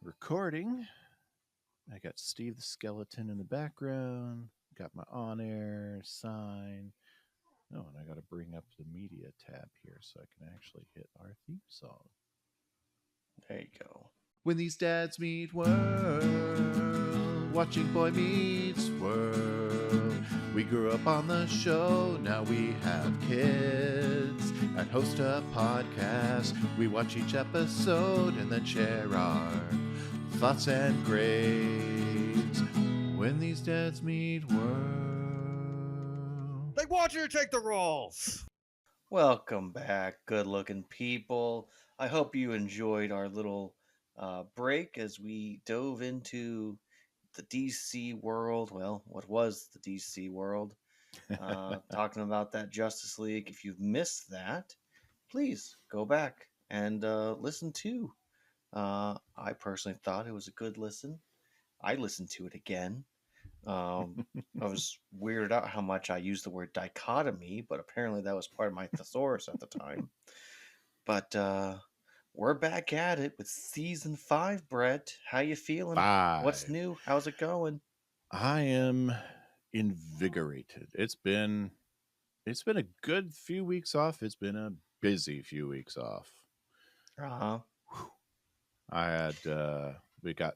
recording. I got Steve the Skeleton in the background. Got my on air sign. Oh, and I got to bring up the media tab here so I can actually hit our theme song. There you go. When these dads meet world, watching Boy Meets World. We grew up on the show, now we have kids and host a podcast. We watch each episode and then share our thoughts and grades. When these dads meet world. They want you to take the roles. Welcome back, good-looking people. I hope you enjoyed our little break as we dove into the DC world. Well, what was the DC world? Talking about that Justice League. If you've missed that, please go back and listen to. I personally thought it was a good listen. I listened to it again. I was weirded out how much I used the word dichotomy, but apparently that was part of my thesaurus at the time. But we're back at it with season 5, Brett. How you feeling? 5. What's new? How's it going? I am invigorated. It's been a good few weeks off. It's been a busy few weeks off. Uh-huh. I had we got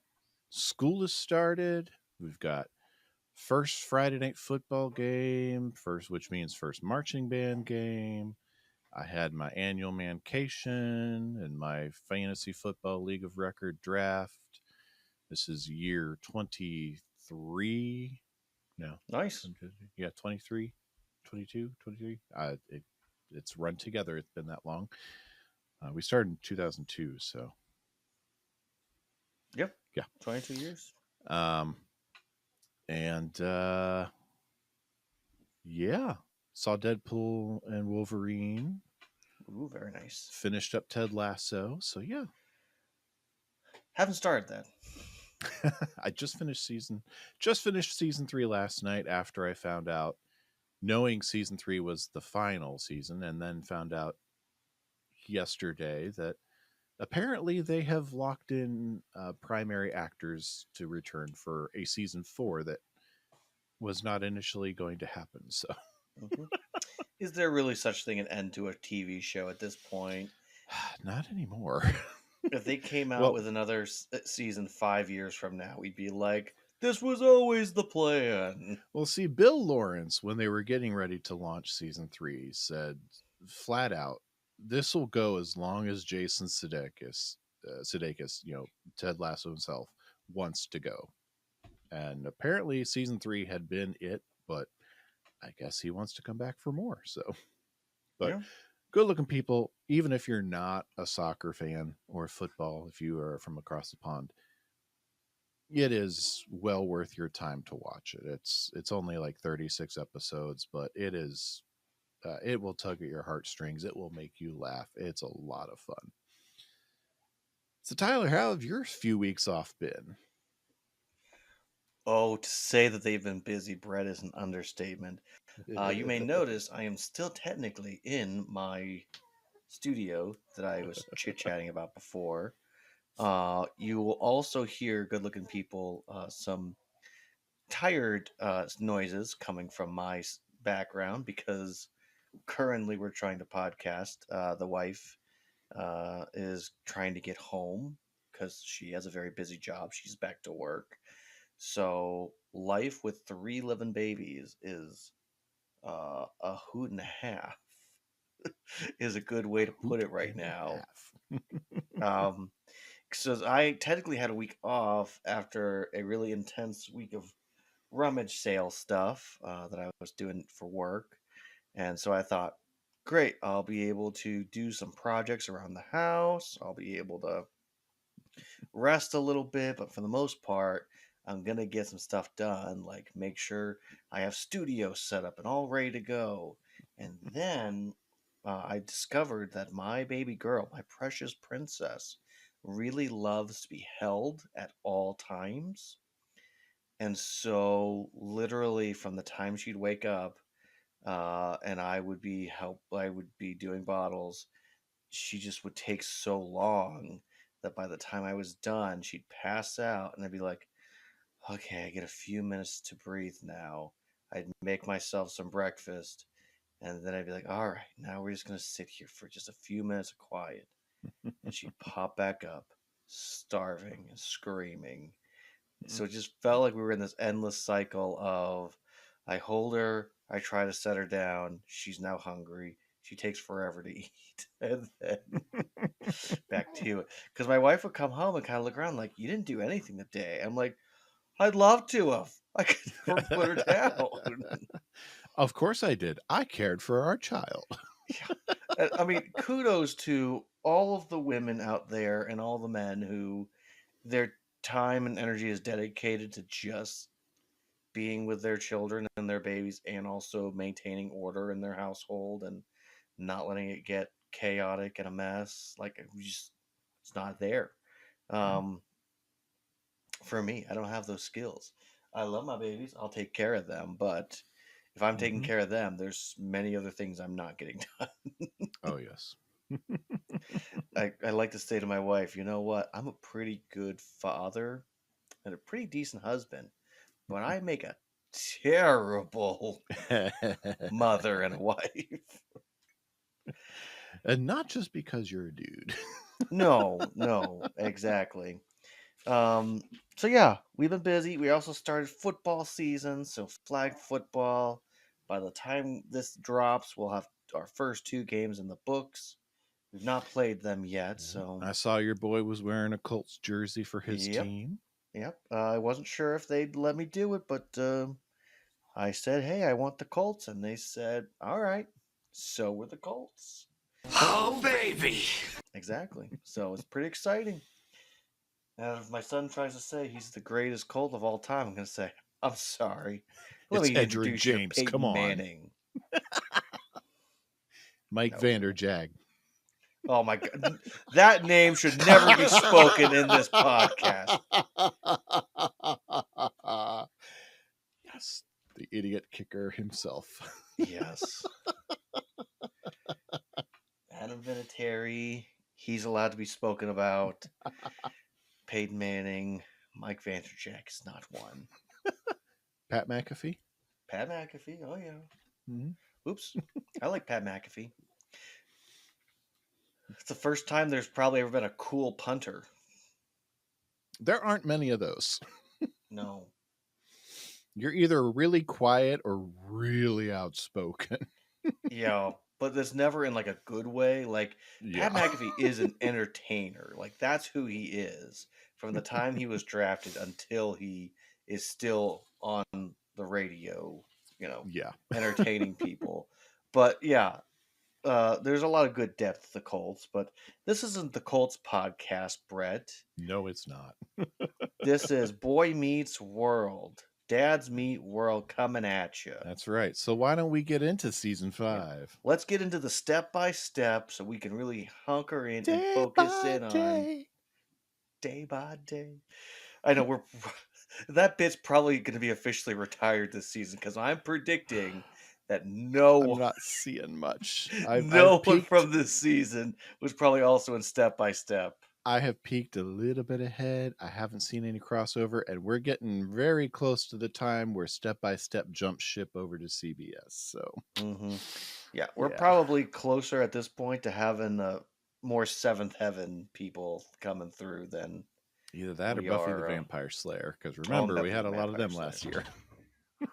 school has started. We've got first Friday night football game, which means first marching band game. I had my annual mancation and my fantasy football league of record draft. This is year 23. No. Nice. Yeah, 23, 22, 23. It's run together. It's been that long. We started in 2002, so. Yep. Yeah. 22 years. Yeah. Saw Deadpool and Wolverine. Ooh, very nice. Finished up Ted Lasso, so yeah. Haven't started that. I just finished season 3 last night after I found out, knowing season 3 was the final season, and then found out yesterday that apparently they have locked in primary actors to return for a season 4 that was not initially going to happen. So, Is there really such thing an end to a TV show at this point? Not anymore. If they came out with another season 5 years from now, we'd be like, this was always the plan. Well, see, Bill Lawrence, when they were getting ready to launch season 3, said flat out, this will go as long as Jason Sudeikis, Ted Lasso himself, wants to go. And apparently season 3 had been it, but I guess he wants to come back for more. So, but yeah. Good looking people, even if you're not a soccer fan or football, if you are from across the pond, it is well worth your time to watch it. It's only like 36 episodes, but it is it will tug at your heartstrings. It will make you laugh. It's a lot of fun. So Tyler, how have your few weeks off been? Oh, to say that they've been busy, Brett, is an understatement. You may notice I am still technically in my studio that I was chit-chatting about before. You will also hear, good-looking people, some tired noises coming from my background because currently we're trying to podcast. The wife is trying to get home because she has a very busy job. She's back to work. So life with 3 living babies is a hoot and a half is a good way to put it right now. So I technically had a week off after a really intense week of rummage sale stuff that I was doing for work. And so I thought, great, I'll be able to do some projects around the house. I'll be able to rest a little bit, but for the most part, I'm going to get some stuff done, like make sure I have studio set up and all ready to go. And then I discovered that my baby girl, my precious princess, really loves to be held at all times. And so literally from the time she'd wake up and I would be doing bottles, she just would take so long that by the time I was done, she'd pass out, and I'd be like, okay, I get a few minutes to breathe now. I'd make myself some breakfast, and then I'd be like, all right, now we're just going to sit here for just a few minutes of quiet. And she'd pop back up, starving and screaming. So it just felt like we were in this endless cycle of I hold her, I try to set her down, she's now hungry, she takes forever to eat, and then back to it. Because my wife would come home and kind of look around like, you didn't do anything today. I'm like, I'd love to have. I could never put her down. Of course I did. I cared for our child. Yeah. I mean, kudos to all of the women out there and all the men who their time and energy is dedicated to just being with their children and their babies and also maintaining order in their household and not letting it get chaotic and a mess. Like, it's not there. Um, for me, I don't have those skills. I love my babies. I'll take care of them, but if I'm taking care of them, there's many other things I'm not getting done. Oh, yes. I like to say to my wife, you know what? I'm a pretty good father and a pretty decent husband, but I make a terrible mother and wife. And not just because you're a dude. No, exactly. So yeah, we've been busy. We also started football season, so flag football. By the time this drops, we'll have our first 2 games in the books. We've not played them yet, so I saw your boy was wearing a Colts jersey for his yep, team. yep. I wasn't sure if they'd let me do it, but I said, "Hey, I want the Colts," and they said, "All right." So were the Colts. Oh, baby. Exactly. So it's pretty exciting. And if my son tries to say he's the greatest Colt of all time, I'm going to say, I'm sorry. Let It's me Edgerrin introduce you to James. Come Peyton on. Manning. Mike No. Vanderjag. Oh my God. That name should never be spoken in this podcast. Yes. The idiot kicker himself. Yes. Adam Vinatieri, he's allowed to be spoken about. Peyton Manning, Mike Vanderjag is not one. Pat McAfee. Pat McAfee, oh yeah. Mm-hmm. Oops. I like Pat McAfee. It's the first time there's probably ever been a cool punter. There aren't many of those. No. You're either really quiet or really outspoken. Yeah, but that's never in like a good way. Like Yeah. Pat McAfee is an entertainer. Like that's who he is from the time he was drafted until he is still on the radio, Yeah. entertaining people. But yeah, there's a lot of good depth to the Colts, but this isn't the Colts podcast, Brett. No, it's not. This is Boy Meets World. Dads Meet World coming at you. That's right. So why don't we get into season 5? Yeah. Let's get into the step by step so we can really hunker in and Day focus by in on day. day by day. I know that bit's probably going to be officially retired this season because I'm predicting that I'm no not seeing much. one from this season was probably also in step by step. I have peeked a little bit ahead. I haven't seen any crossover, and we're getting very close to the time where Step by Step jumps ship over to CBS. So, yeah, we're Yeah. probably closer at this point to having more Seventh Heaven people coming through than either that or we Buffy the are, Vampire Slayer, because remember, we Buffy had the a lot of Vampire them last Slayer. year.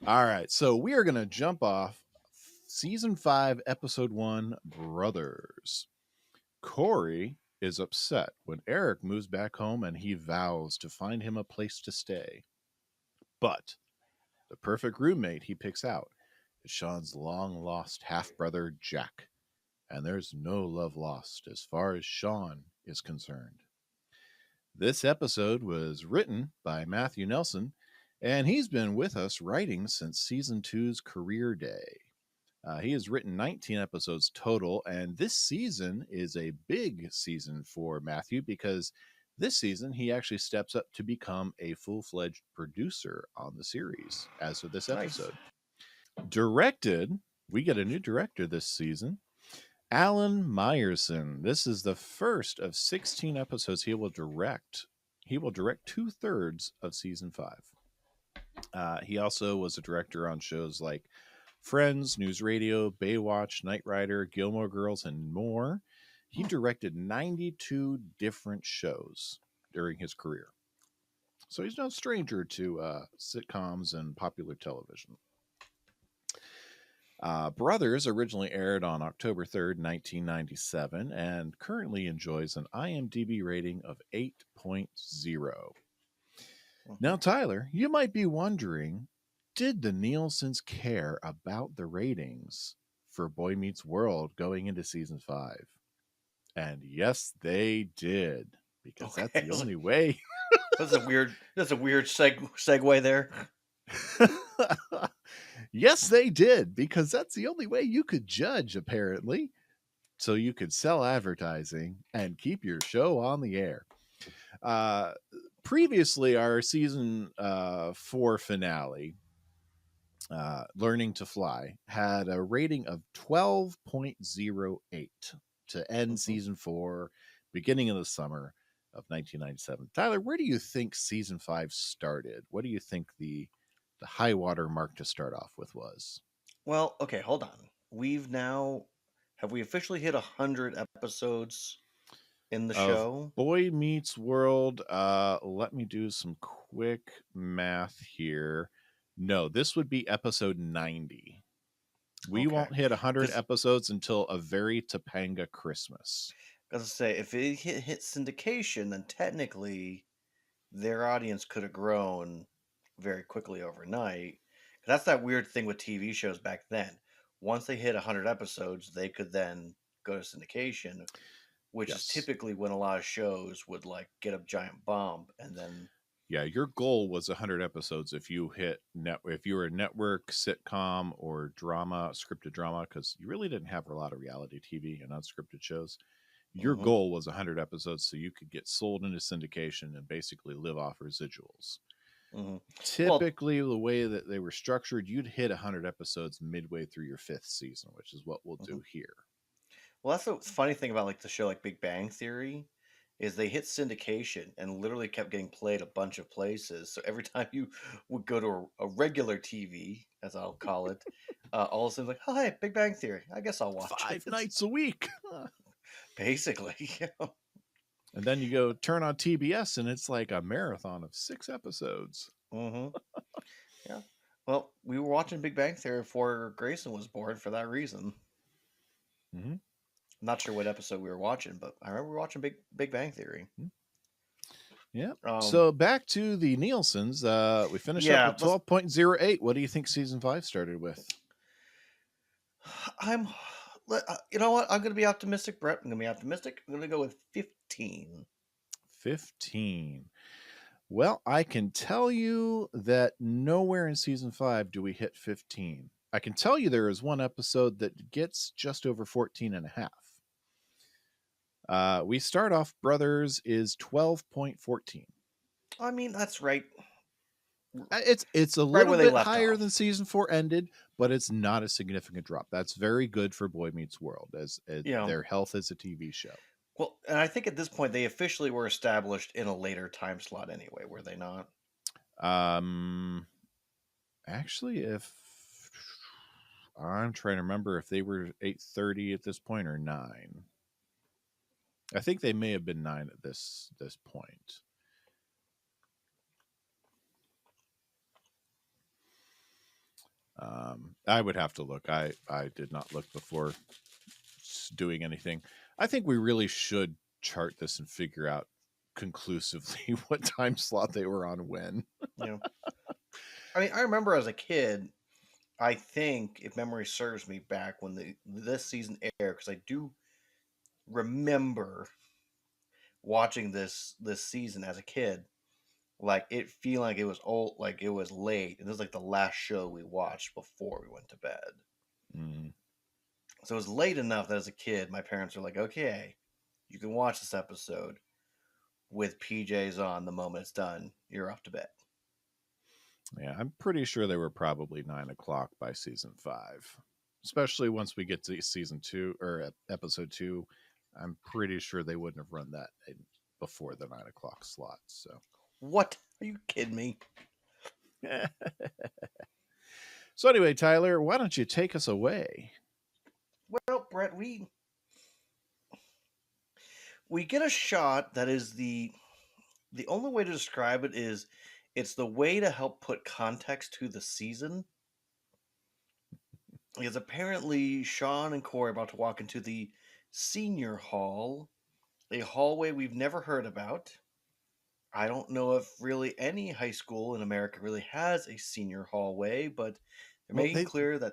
All right, so we are going to jump off season 5, episode 1, Brothers. Cory is upset when Eric moves back home and he vows to find him a place to stay. But the perfect roommate he picks out is Shawn's long-lost half-brother, Jack. And there's no love lost as far as Shawn is concerned. This episode was written by Matthew Nelson, and he's been with us writing since season 2's career day. He has written 19 episodes total, and this season is a big season for Matthew because this season he actually steps up to become a full-fledged producer on the series as of this episode. Directed, we get a new director this season. Alan Meyerson. This is the first of 16 episodes he will direct. He will direct 2/3 of season 5. He also was a director on shows like Friends, News Radio, Baywatch, Knight Rider, Gilmore Girls, and more. He directed 92 different shows during his career. So he's no stranger to sitcoms and popular television. Brothers originally aired on October 3rd, 1997, and currently enjoys an IMDb rating of 8.0. Now, Tyler, you might be wondering, did the Nielsen's care about the ratings for Boy Meets World going into season 5? And yes, they did, because that's the only way. That's a weird segue there. Yes, they did, because that's the only way you could judge, apparently. So you could sell advertising and keep your show on the air. Previously, our season 4 finale, Learning to Fly, had a rating of 12.08 to end season 4, beginning of the summer of 1997. Tyler, where do you think season 5 started? What do you think the high water mark to start off with was? Well, okay, hold on. Have we officially hit 100 episodes in the Of show? Boy Meets World. Let me do some quick math here. No, this would be episode 90. We Okay. won't hit 100 episodes until a very Topanga Christmas. I was gonna say, if it hit syndication, then technically their audience could have grown very quickly overnight. 'Cause that's that weird thing with TV shows back then. Once they hit 100 episodes, they could then go to syndication, which is typically when a lot of shows would like get a giant bump and then. Yeah, your goal was 100 episodes if you hit if you were a network sitcom or drama, scripted drama, because you really didn't have a lot of reality TV and unscripted shows. Your goal was 100 episodes so you could get sold into syndication and basically live off residuals. Typically, the way that they were structured, you'd hit 100 episodes midway through your 5th season, which is what we'll do here. Well, that's the funny thing about like the show like Big Bang Theory is they hit syndication and literally kept getting played a bunch of places. So every time you would go to a regular TV, as I'll call it, all of a sudden like, oh, hey, Big Bang Theory. I guess I'll watch 5 it. nights a week. Basically. And then you go turn on TBS and it's like a marathon of 6 episodes. Yeah. Well, we were watching Big Bang Theory before Grayson was born for that reason. Not sure what episode we were watching, but I remember watching Big Bang Theory. Yeah. So back to the Nielsen's. We finished up with 12.08. What do you think season 5 started with? You know what? I'm going to be optimistic, Brett. I'm going to be optimistic. I'm going to go with 15. 15. Well, I can tell you that nowhere in season 5 do we hit 15. I can tell you there is one episode that gets just over 14 and a half. We start off, Brothers is 12.14. I mean, that's right. It's a little bit higher than season 4 ended, but it's not a significant drop. That's very good for Boy Meets World as their health as a TV show. Well, and I think at this point they officially were established in a later time slot anyway, were they not? Actually, if I'm trying to remember if they were 8:30 at this point or 9. I think they may have been 9 at this point. I would have to look. I did not look before doing anything. I think we really should chart this and figure out conclusively what time slot they were on when. Yeah. I mean, I remember as a kid, I think, if memory serves me, back when this season aired, because I do remember watching this season as a kid, like it feeling like it was old, like it was late, and this was like the last show we watched before we went to bed. So it was late enough that as a kid, my parents were like, "Okay, you can watch this episode with PJs on. The moment it's done, you're off to bed." Yeah, I'm pretty sure they were probably 9 o'clock by season 5. especially once we get to season 2 or episode 2. I'm pretty sure they wouldn't have run that before the 9 o'clock slot. So, What? Are you kidding me? so anyway, Tyler, why don't you take us away? Well, Brett, we get a shot that is the only way to describe it is it's the way to help put context to the season. Because apparently Shawn and Cory are about to walk into the senior hall, a hallway we've never heard about. I don't know if really any high school in America really has a senior hallway, but they're Well, making clear that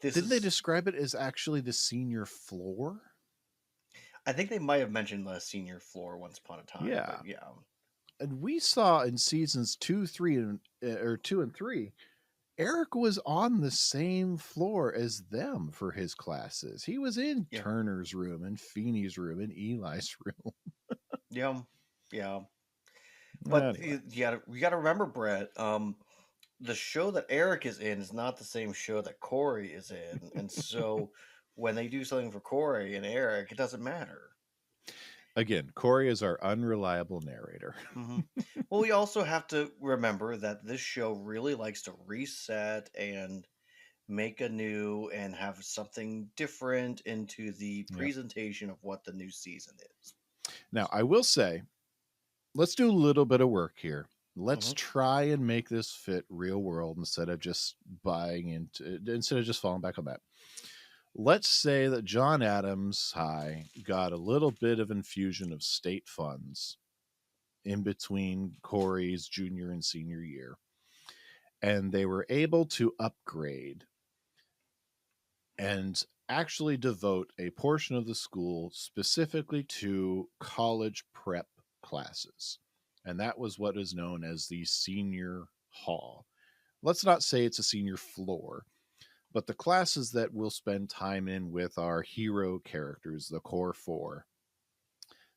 this didn't they is. describe it as actually the senior floor? I think they might have mentioned the senior floor once upon a time, but Yeah. yeah. And we saw in seasons 2, 3, and or 2 and 3, Eric was on the same floor as them for his classes. He was in Yeah. Turner's room and Feeney's room and Eli's room. Yeah. Yeah. But Anyway, you gotta remember, Brett, the show that Eric is in is not the same show that Cory is in. And so when they do something for Cory and Eric, it doesn't matter. again, Cory is our unreliable narrator. Hmm. Well, we also have to remember that this show really likes to reset and make anew and have something different into the Yep. presentation of what the new season is. Now, I will say, let's do a little bit of work here. Let's Hmm. try and make this fit real world instead of just falling back on that. Let's say that John Adams High got a little bit of infusion of state funds in between Cory's junior and senior year, and they were able to upgrade and actually devote a portion of the school specifically to college prep classes. And that was what is known as the senior hall. Let's not say it's a senior floor, but the classes that we'll spend time in with our hero characters, the core four,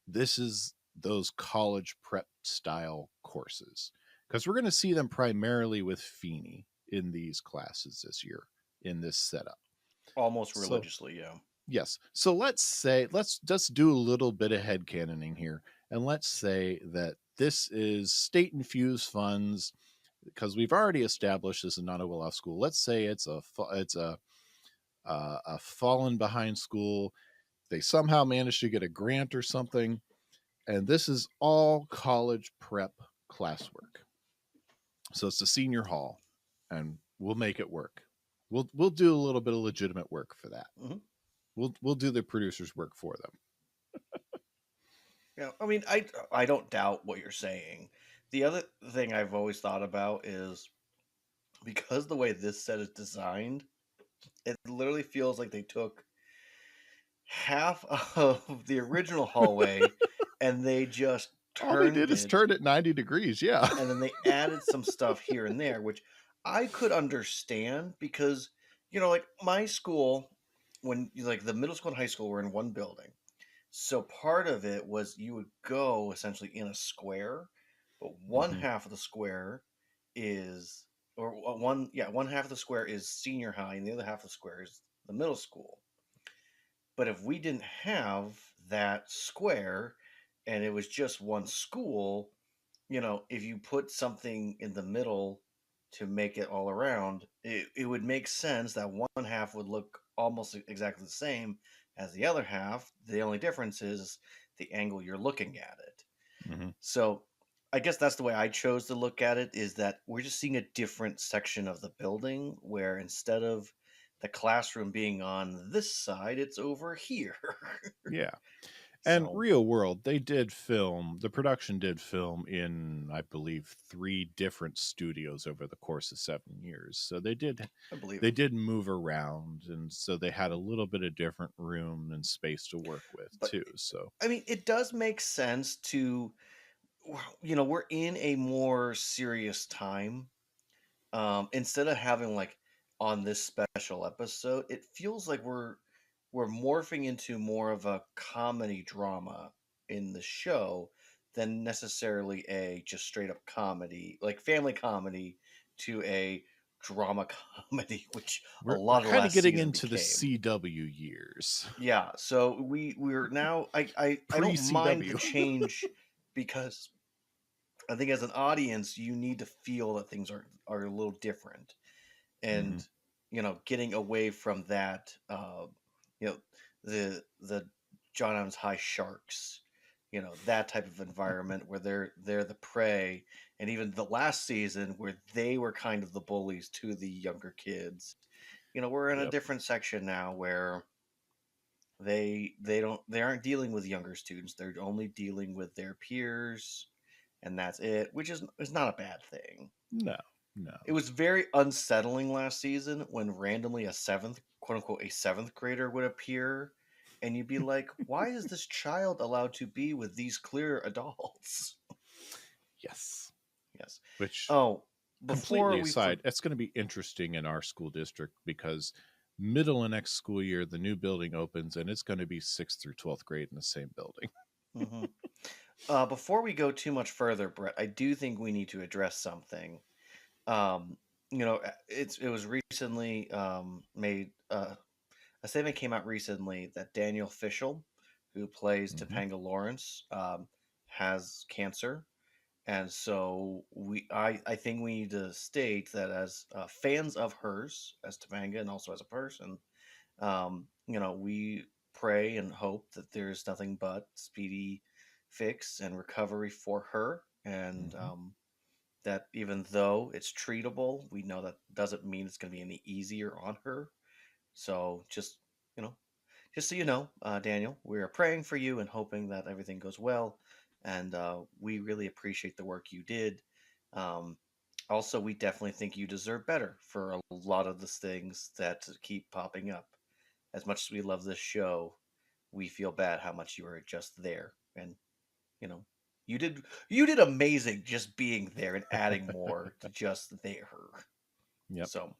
this is those college prep style courses. Because we're going to see them primarily with Feeney in these classes this year in this setup. Almost So, religiously, yeah. yes. So let's just do a little bit of headcanoning here. And let's say that this is state infused funds because we've already established this is not a well-off school. Let's say it's a fallen behind school. They somehow managed to get a grant or something, and this is all college prep classwork. So it's the senior hall, and we'll make it work. We'll do a little bit of legitimate work for that. Hmm. We'll do the producers' work for them. Yeah, I mean, I don't doubt what you're saying. The other thing I've always thought about is because the way this set is designed, it literally feels like they took half of the original hallway and they just All they turned did is it, turn it 90 degrees. Yeah. and then they added some stuff here and there, which I could understand because, like my school, when like the middle school and high school were in one building. So part of it was you would go essentially in a square, but one Mm-hmm. half of the square is, or one half of the square is senior high, and the other half of the square is the middle school. But if we didn't have that square and it was just one school, if you put something in the middle to make it all around, it would make sense that one half would look almost exactly the same as the other half. The only difference is the angle you're looking at it. Mm-hmm. So I guess that's the way I chose to look at it, is that we're just seeing a different section of the building where instead of the classroom being on this side, it's over here. Yeah. And So real world, the production did film in, I believe, 3 different studios over the course of 7 years. So I believe they him. did move around, and so they had a little bit of different room and space to work with But too. So I mean, it does make sense to, we're in a more serious time. Instead of having like on this special episode, it feels like we're morphing into more of a comedy drama in the show than necessarily a just straight up comedy, like family comedy, to a drama comedy, which a We're lot of kind of last getting season into the became. CW years, Yeah, so we're now I pre don't mind the CW. change because I think as an audience you need to feel that things are a little different, Hmm. and getting away from that, you know the John Adams High Sharks, that type of environment where they're the prey, and even the last season where they were kind of the bullies to the younger kids. We're in a Yep. different section now where they aren't dealing with younger students. They're only dealing with their peers, and that's it, which is not a bad thing. No, no. It was very unsettling last season when randomly a seventh, quote unquote, a seventh grader would appear, and you'd be like, "Why is this child allowed to be with these clear adults?" Yes. Yes. Which, Oh, before completely we aside, that's going to be interesting in our school district because middle of next school year, the new building opens and it's going to be 6th through 12th grade in the same building. Mhm. Before we go too much further, Brett, I do think we need to address something. It was recently made. A statement came out recently that Daniel Fishel, who plays Hmm. Topanga Lawrence, has cancer, and so I think we need to state that as fans of hers, as Topanga, and also as a person, we pray and hope that there's nothing but speedy fix and recovery for her, and Hmm. that even though it's treatable, we know that doesn't mean it's going to be any easier on her. So you know, just so you know, Daniel, we are praying for you and hoping that everything goes well. And we really appreciate the work you did. Um, Also, we definitely think you deserve better for a lot of the things that keep popping up. As much as we love this show, we feel bad how much you were just there. And, you know, you did amazing just being there and adding more to just there. Yep. So,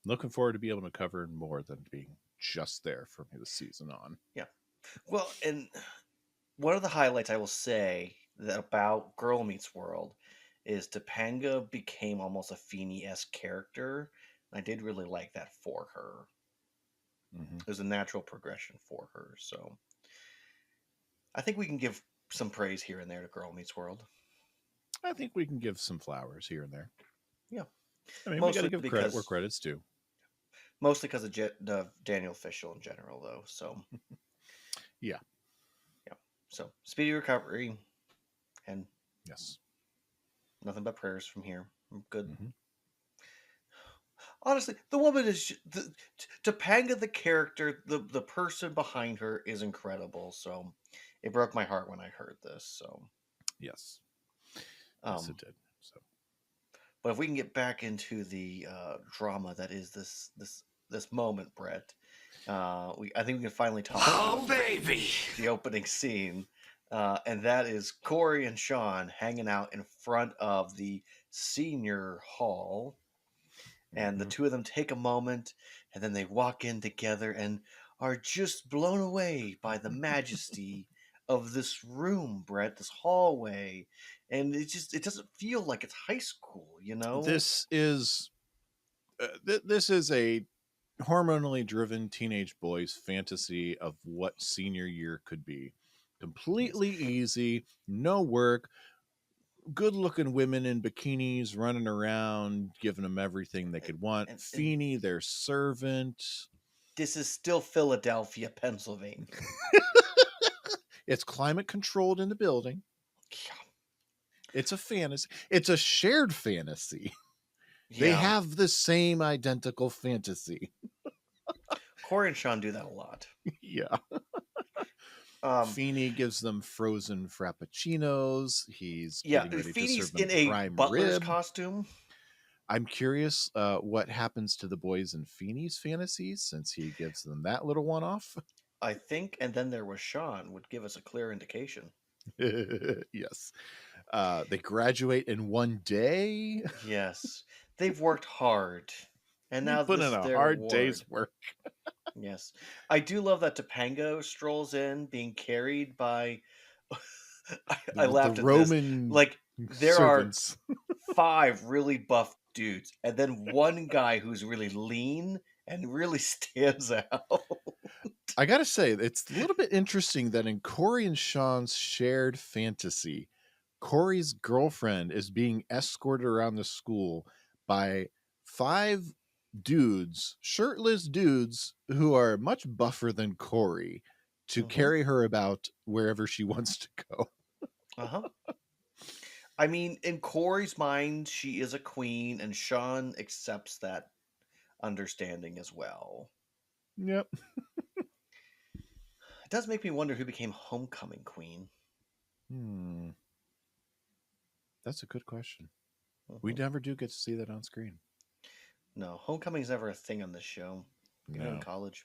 Looking forward to be able to cover more than being just there from the season on. yeah. Well, and one of the highlights I will say that about Girl Meets World is Topanga became almost a Feeny-esque character. I did really like that for her. Hmm. It was a natural progression for her. So I think we can give some praise here and there to Girl Meets World. I think we can give some flowers here and there. Yeah, I mean, we got to mostly give credit where because credit's due. of Daniel Fishel in general, though. So Yeah. yeah, so speedy recovery and Yes. nothing but prayers from here. I'm good. Hmm. Honestly, the woman is Topanga, the character, the person behind her is incredible. So it broke my heart when I heard this. So, Yes. Yes, um, it did. So. but if we can get back into the drama that is this moment, Brett, I think we can finally talk Oh, about baby. the opening scene, and that is Cory and Shawn hanging out in front of the senior hall, and the Hmm. two of them take a moment, and then they walk in together and are just blown away by the majesty of this room, Brett, this hallway. And it doesn't feel like it's high school. This is this is a hormonally driven teenage boy's fantasy of what senior year could be. Yes. Completely easy, no work, good looking women in bikinis running around, giving them everything they And, could want. and Feeney, their servant. this is still Philadelphia, Pennsylvania. It's climate controlled in the building. It's a fantasy. It's a shared fantasy. They Yeah. have the same identical fantasy. Cory and Shawn do that a lot. Yeah. Um, Feeney gives them frozen frappuccinos. He's yeah, getting ready to Feeney's serve them in a prime butler's rib. costume. I'm curious what happens to the boys in Feeney's fantasies since he gives them that little one off. I think, and then there was Shawn would give us a clear indication. Yes. They graduate in one day. Yes, they've worked hard, and They now put this in is a their hard reward. day's work. Yes, I do love that Topanga strolls in, being carried by. I The laughed at this. Roman Like there are servants. 5 really buff dudes, and then one guy who's really lean and really stands out. I gotta say, it's a little bit interesting that in Cory and Shawn's shared fantasy, Cory's girlfriend is being escorted around the school by 5 dudes, shirtless dudes, who are much buffer than Cory, to Mm-hmm. carry her about wherever she wants to go. Uh-huh. I mean, in Corey's mind, she is a queen, and Shawn accepts that understanding as well. Yep. It does make me wonder who became homecoming queen. That's a good question. We Mm-hmm. never do get to see that on screen. No, homecoming's never a thing on this show, even in No. college.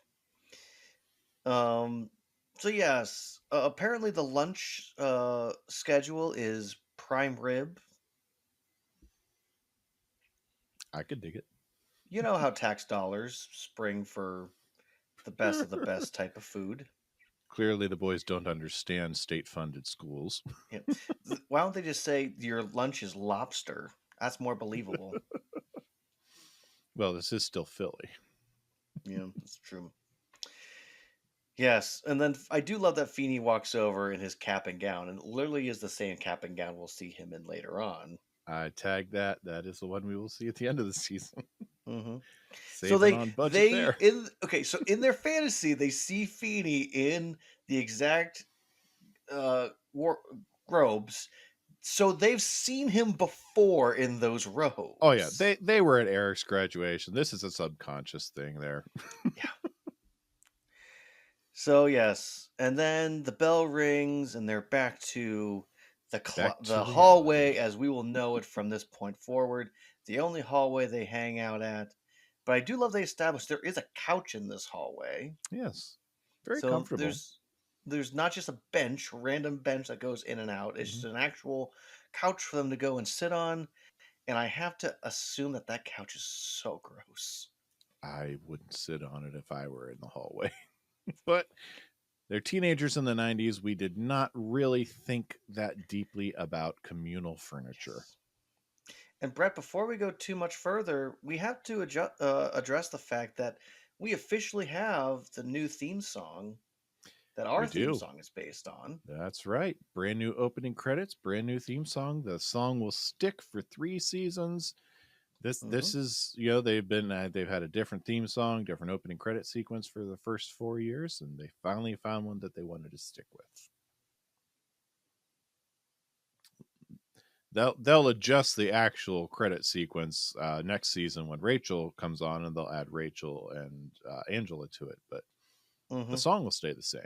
So yes, apparently the lunch schedule is prime rib. I could dig it. You know how tax dollars spring for the best of the best type of food. Clearly, the boys don't understand state-funded schools. Yeah. Why don't they just say your lunch is lobster? That's more believable. Well, this is still Philly. Yeah, that's true. Yes, and then I do love that Feeney walks over in his cap and gown, and it literally is the same cap and gown we'll see him in later on. I tagged that. That is the one we will see at the end of the season. Mm-hmm. So Saving on budget there. So in their fantasy they see Feeney in the exact robes, so they've seen him before in those robes. Oh yeah, they were at Eric's graduation. This is a subconscious thing there. Yeah. So yes, and then the bell rings, and they're back to the hallway as we will know it from this point forward. The only hallway they hang out at. But I do love they established there is a couch in this hallway. Yes, very So comfortable. there's not just a bench, random bench that goes in and out. It's just an actual couch for them to go and sit on. And I have to assume that that couch is so gross. I wouldn't sit on it if I were in the hallway. But they're teenagers in the 90s. We did not really think that deeply about communal furniture. Yes. And Brett, before we go too much further, we have to address the fact that we officially have the new theme song that our theme song is based on. That's right. Brand new opening credits, brand new theme song. The song will stick for 3 seasons. This is, they've had a different theme song, different opening credit sequence for the first 4 years, and they finally found one that they wanted to stick with. They'll adjust the actual credit sequence next season when Rachel comes on, and they'll add Rachel and Angela to it, but the song will stay the same.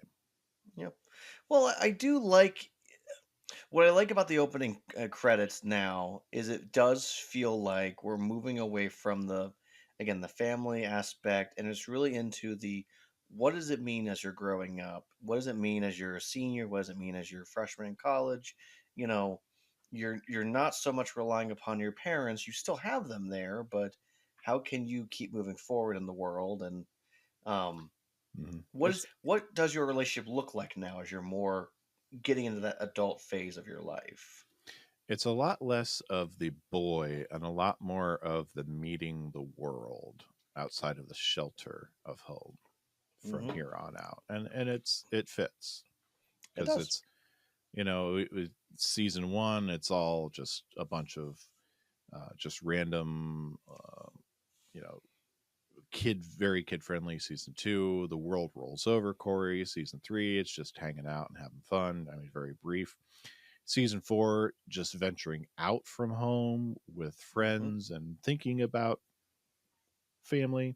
Yep. Well, I do like what I like about the opening credits now is it does feel like we're moving away from the family aspect, and it's really into the what does it mean as you're growing up? What does it mean as you're a senior? What does it mean as you're a freshman in college? You know, you're not so much relying upon your parents. You still have them there, but how can you keep moving forward in the world? And what does your relationship look like now as you're more getting into that adult phase of your life? It's a lot less of the boy and a lot more of the meeting the world outside of the shelter of home from here on out, and it fits because it's season 1, it's all just a bunch of just random very kid friendly. Season 2, the world rolls over Cory. Season 3, it's just hanging out and having fun. I mean, very brief. Season 4, just venturing out from home with friends and thinking about family.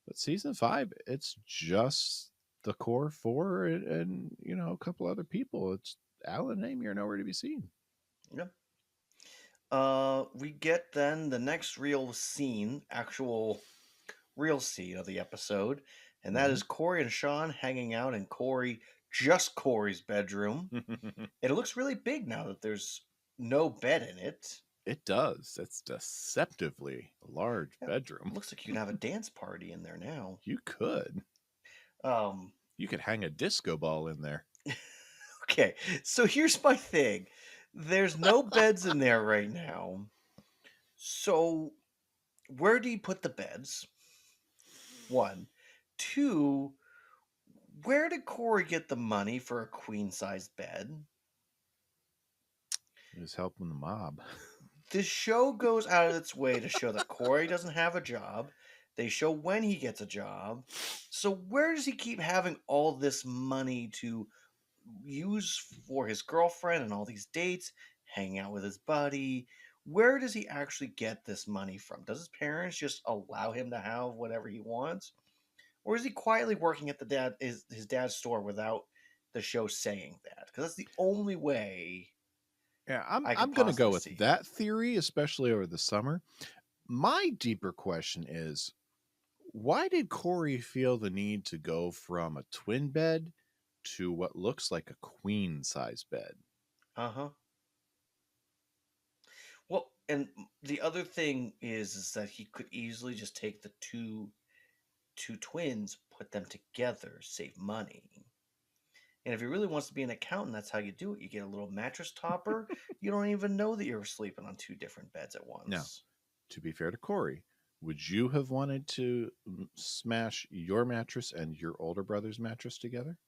But season 5, it's just the core 4 and a couple other people. It's Alan and Amy are nowhere to be seen. Yep. We get then the next actual real scene of the episode, and that is Cory and Shawn hanging out in Cory's bedroom. And it looks really big now that there's no bed in it. It does. It's deceptively a large bedroom. Looks like you can have a dance party in there now. You could. You could hang a disco ball in there. Okay, so here's my thing. There's no beds in there right now. So where do you put the beds? 1. 2, where did Cory get the money for a queen-sized bed? He was helping the mob. The show goes out of its way to show that Cory doesn't have a job. They show when he gets a job. So where does he keep having all this money to use for his girlfriend and all these dates, hanging out with his buddy? Where does he actually get this money from? Does his parents just allow him to have whatever he wants? Or is he quietly working at his dad's store without the show saying that? Because that's the only way Yeah, I I'm could going to go possibly with see. that theory, especially over the summer. My deeper question is, why did Cory feel the need to go from a twin bed to what looks like a queen size bed? Uh-huh. Well, and the other thing is that he could easily just take the two twins, put them together, save money. And if he really wants to be an accountant, that's how you do it. You get a little mattress topper. You don't even know that you're sleeping on 2 different beds at once. Now, to be fair to Cory, would you have wanted to smash your mattress and your older brother's mattress together?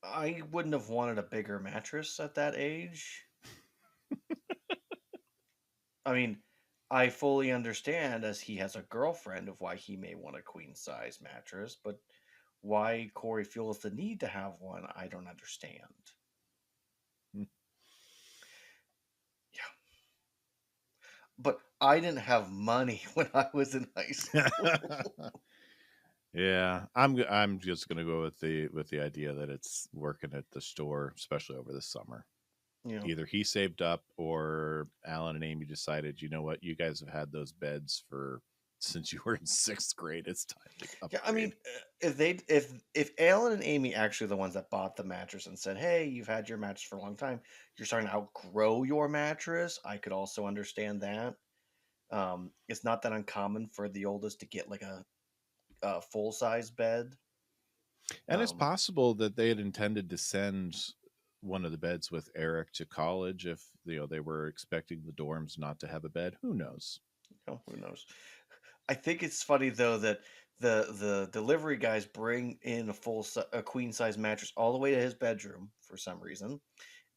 I wouldn't have wanted a bigger mattress at that age. I mean, I fully understand, as he has a girlfriend, of why he may want a queen size mattress, but why Cory feels the need to have one, I don't understand. Hmm. Yeah. But I didn't have money when I was in high school. Yeah, I'm just gonna go with the idea that it's working at the store, especially over the summer. You know. Either he saved up or Alan and Amy decided, you know what, you guys have had those beds since you were in 6th grade. It's time to upgrade. Yeah, I mean, if Alan and Amy actually are the ones that bought the mattress and said, "Hey, you've had your mattress for a long time, you're starting to outgrow your mattress," I could also understand that. It's not that uncommon for the oldest to get like a full size bed. And it's possible that they had intended to send one of the beds with Eric to college if they were expecting the dorms not to have a bed. Who knows? Who knows? I think it's funny though that the delivery guys bring in a queen size mattress all the way to his bedroom for some reason,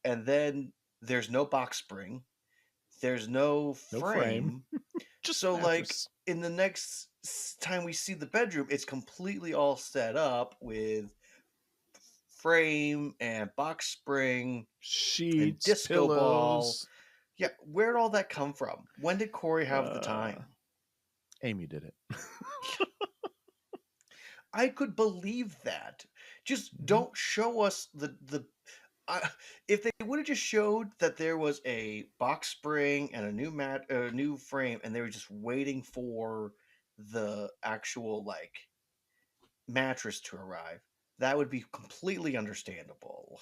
and then there's no box spring, there's no No frame. frame. Just So like mattress. in the next time we see the bedroom, it's completely all set up with frame and box spring and Sheets, disco ball. pillows. Yeah, where'd all that come from? When did Cory have the time? Amy did it. I could believe that. Just don't show us if they would have just showed that there was a box spring and a new frame, and they were just waiting for the actual like mattress to arrive, that would be completely understandable.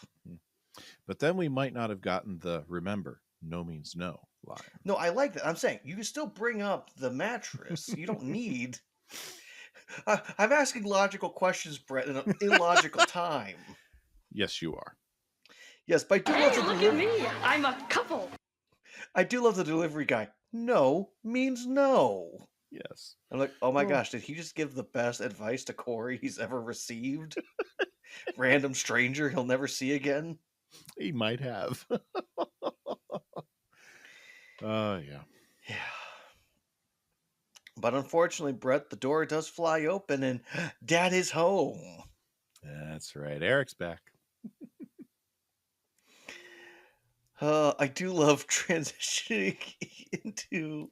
But then we might not have gotten the "remember, no means no" line. No, I like that. I'm saying you can still bring up the mattress. You don't need. I'm asking logical questions, Brett, in an illogical time. Yes, you are. Yes, but I do love the Look at me. I'm a couple. I do love the delivery guy. No means no. Yes. I'm like, oh my Well- gosh, did he just give the best advice to Cory he's ever received? Random stranger he'll never see again? He might have. Yeah. Yeah. But unfortunately, Brett, the door does fly open and Dad is home. That's right. Eric's back. I do love transitioning into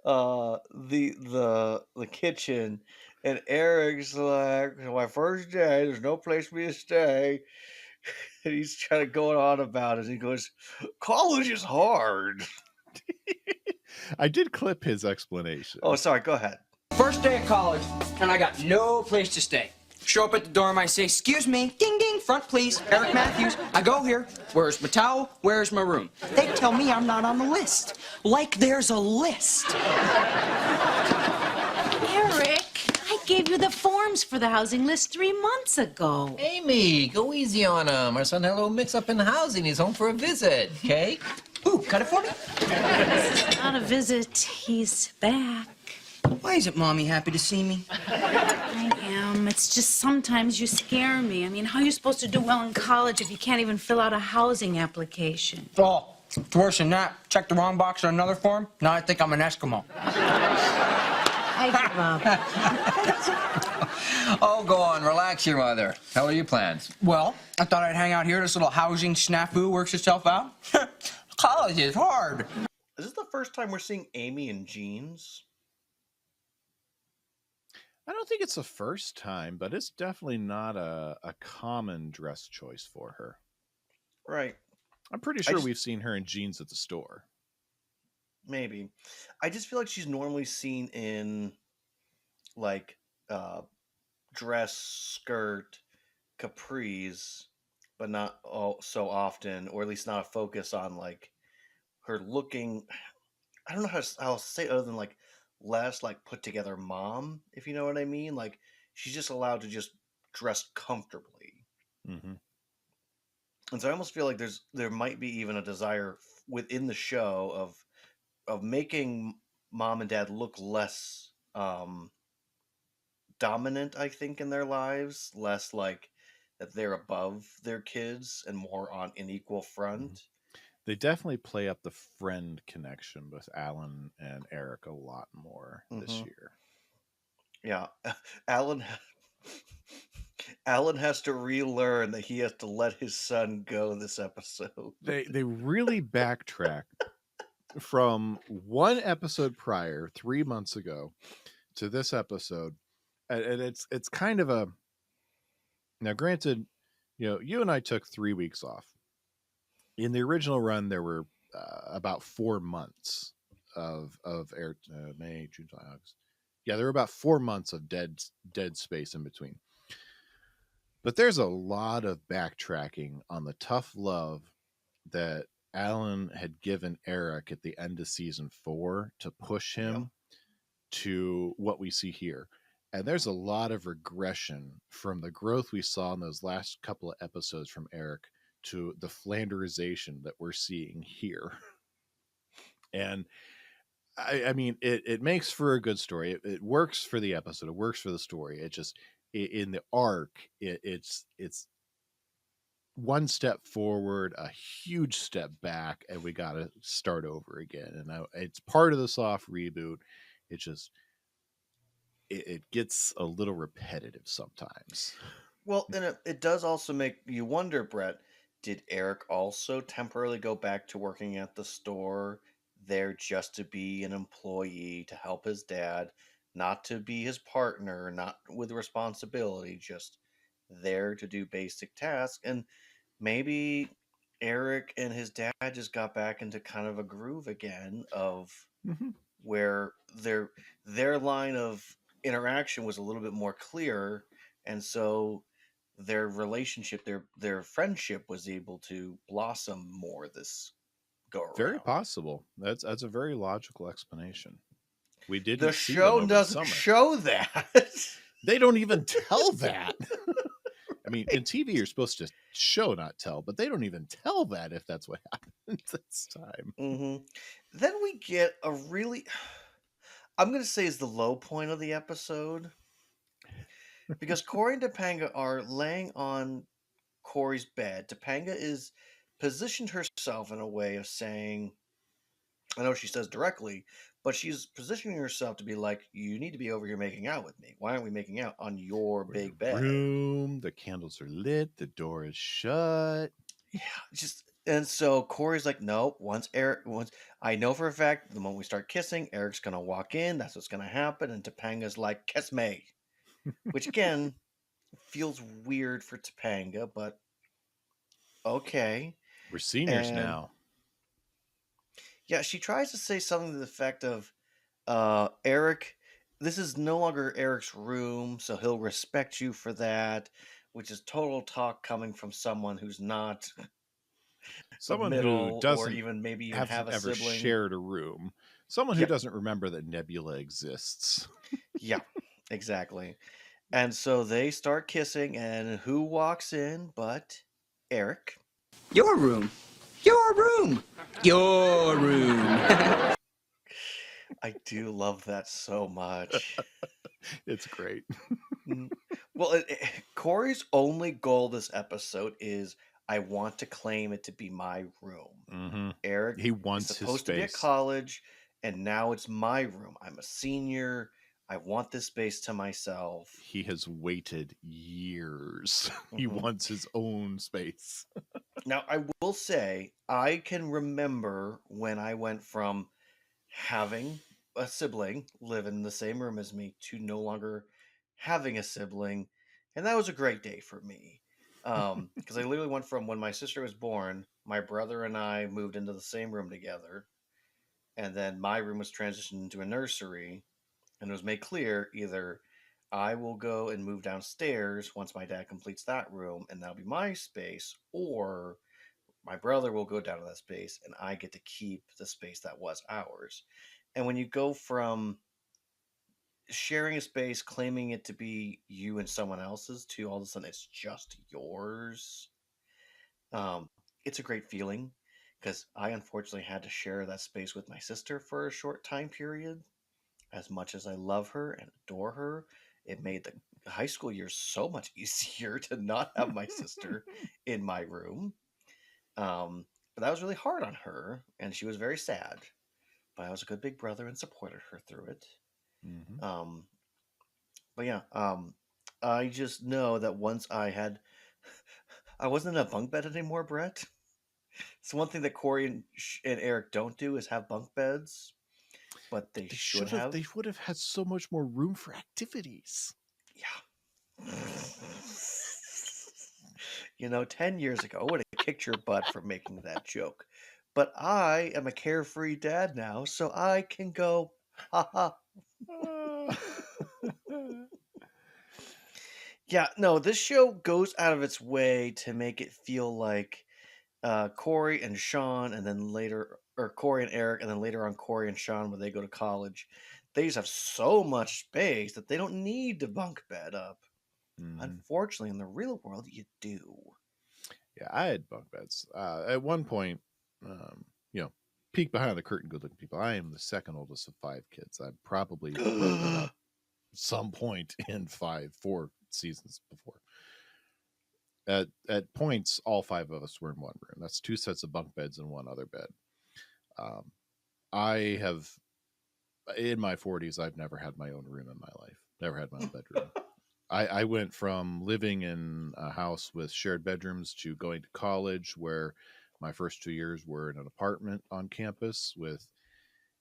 the kitchen, and Eric's like, "My first day, there's no place for me to stay," and he's trying to go on about it. He goes, "College is hard." I did clip his explanation. Oh, sorry. Go ahead. First day of college, and I got no place to stay. Show up at the dorm, I say, "Excuse me, ding ding, front please, Eric Matthews." I go here, where's my towel, where's my room? They tell me I'm not on the list. Like there's a list. Eric, I gave you the forms for the housing list 3 months ago. Amy, go easy on him. Our son had a little mix-up in the housing. He's home for a visit, okay? Ooh, cut it for me? It's not a visit. He's back. Why isn't Mommy happy to see me? I am. It's just sometimes you scare me. I mean, how are you supposed to do well in college if you can't even fill out a housing application? Oh, it's worse than that. Check the wrong box on another form. Now I think I'm an Eskimo. I give up. Oh, go on. Relax, your mother. How are your plans? Well, I thought I'd hang out here. This little housing snafu works itself out. College is hard. Is this the first time we're seeing Amy in jeans? I don't think it's the first time, but it's definitely not a common dress choice for her. Right. I'm pretty sure we've seen her in jeans at the store. Maybe. I just feel like she's normally seen in like dress, skirt, capris, but not so often, or at least not a focus on like her looking. I don't know how to say it other than like less like put together mom, if you know what I mean. Like she's just allowed to just dress comfortably, Mm-hmm. and so I almost feel like there might be even a desire within the show of making mom and dad look less dominant, I think, in their lives, less like that they're above their kids and more on an equal front. They definitely play up the friend connection with Alan and Eric a lot more this year. Yeah. Alan Alan has to relearn that he has to let his son go this episode. They really backtrack from one episode prior, 3 months ago, to this episode, and it's kind of a. Now, granted, you and I took 3 weeks off. In the original run, there were about 4 months of air, May, June, July, August. Yeah, there were about 4 months of dead space in between. But there's a lot of backtracking on the tough love that Alan had given Eric at the end of season 4 to push him to what we see here. And there's a lot of regression from the growth we saw in those last couple of episodes from Eric to the Flanderization that we're seeing here. And I mean, it makes for a good story. It works for the episode. It works for the story. It just, in the arc, it's one step forward, a huge step back, and we got to start over again. And it's part of the soft reboot. It just, it gets a little repetitive sometimes. Well, and it does also make you wonder, Brett, did Eric also temporarily go back to working at the store there just to be an employee to help his dad, not to be his partner, not with responsibility, just there to do basic tasks? And maybe Eric and his dad just got back into kind of a groove again of where their line of interaction was a little bit more clear, and so their relationship, their friendship was able to blossom more this go around. Very possible. That's a very logical explanation. We didn't. The see show them over doesn't the summer. show that. They don't even tell that. I mean, in TV, you're supposed to show, not tell, but they don't even tell that if that's what happened this time. Then we get a really, I'm going to say, is the low point of the episode. Because Cory and Topanga are laying on Cory's bed. Topanga is positioned herself in a way of saying, I know she says directly, but she's positioning herself to be like, you need to be over here making out with me. Why aren't we making out on your big bed? Room, the candles are lit, the door is shut. Yeah, and so Cory's like, no, once I know for a fact the moment we start kissing, Eric's gonna walk in, that's what's gonna happen, and Topanga's like, kiss me. Which again feels weird for Topanga, but okay. We're seniors now. Yeah, she tries to say something to the effect of, Eric, this is no longer Eric's room, so he'll respect you for that, which is total talk coming from someone who's not someone middle, who doesn't or even maybe even have a ever sibling. shared a room. Someone who doesn't remember that Nebula exists. Yeah, exactly. And so they start kissing, and who walks in but Eric? Your room. Your room. Your room. I do love that so much. It's great. Well, Corey's only goal this episode is I want to claim it to be my room. Mm-hmm. Eric He is wants his supposed to be at space. college, and now it's my room. I'm a senior. I want this space to myself. He has waited years. He Mhm. wants his own space. Now, I will say, I can remember when I went from having a sibling live in the same room as me to no longer having a sibling, and that was a great day for me. Because I literally went from when my sister was born, my brother and I moved into the same room together, and then my room was transitioned into a nursery, and it was made clear either I will go and move downstairs once my dad completes that room, and that'll be my space, or my brother will go down to that space, and I get to keep the space that was ours. And when you go from sharing a space, claiming it to be you and someone else's, to all of a sudden it's just yours, um, it's a great feeling. Because I unfortunately had to share that space with my sister for a short time period. As much as I love her and adore her, it made the high school years so much easier to not have my sister in my room. But that was really hard on her, and she was very sad. But I was a good big brother and supported her through it. Mm-hmm. Um, but yeah, I just know that once I wasn't in a bunk bed anymore, Brett. So one thing that Corey and Eric don't do is have bunk beds, but they They should should have. have. They would have had so much more room for activities. Yeah. 10 years ago, I would have kicked your butt for making that joke. But I am a carefree dad now, so I can go, haha. Yeah, no, this show goes out of its way to make it feel like Corey and Shawn, and then later, or Corey and Eric, and then later on Corey and Shawn when they go to college. They just have so much space that they don't need to bunk bed up. Mm-hmm. Unfortunately, in the real world, you do. Yeah, I had bunk beds. At one point, you know, peek behind the curtain, good looking people. I am the second oldest of 5 kids. I probably broken up some point in 4 seasons before. At points, all 5 of us were in one room. That's 2 sets of bunk beds and one other bed. I have, in my 40s, I've never had my own room in my life. Never had my own bedroom. I went from living in a house with shared bedrooms to going to college, where my first 2 years were in an apartment on campus with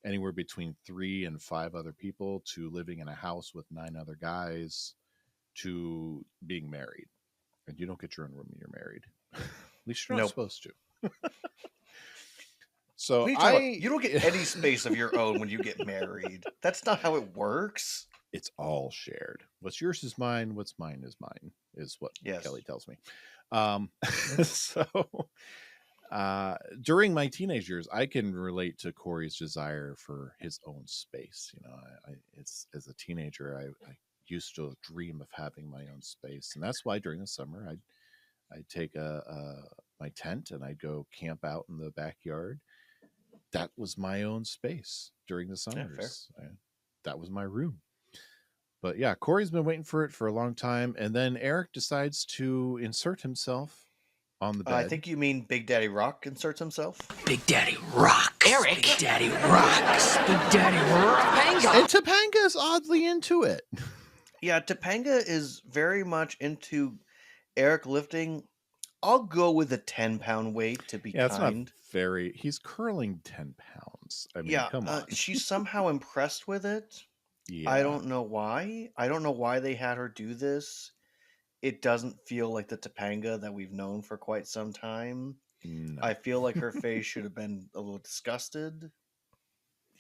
anywhere between 3 and 5 other people, to living in a house with 9 other guys, to being married. And you don't get your own room when you're married. At least you're not Nope. supposed to. So What are you talking about? You don't get any space of your own when you get married. That's not how it works. It's all shared. What's yours is mine. What's mine is what Yes. Kelly tells me. So during my teenage years, I can relate to Corey's desire for his own space. It's as a teenager, I used to dream of having my own space, and that's why during the summer I'd take my tent and I'd go camp out in the backyard. That was my own space during the summers. That was my room. But yeah, Corey's been waiting for it for a long time, and then Eric decides to insert himself on the bed. I think you mean Big Daddy Rock inserts himself. Big Daddy rocks. Eric. Big Daddy rocks. Big Daddy rocks. And Topanga's oddly into it. Yeah, Topanga is very much into Eric lifting. I'll go with a 10-pound weight to be Yeah, it's not kind. very. He's curling 10 pounds. I mean, Yeah, come on. she's somehow impressed with it. Yeah, I don't know why. I don't know why they had her do this. It doesn't feel like the Topanga that we've known for quite some time. no. I feel like her face should have been a little disgusted.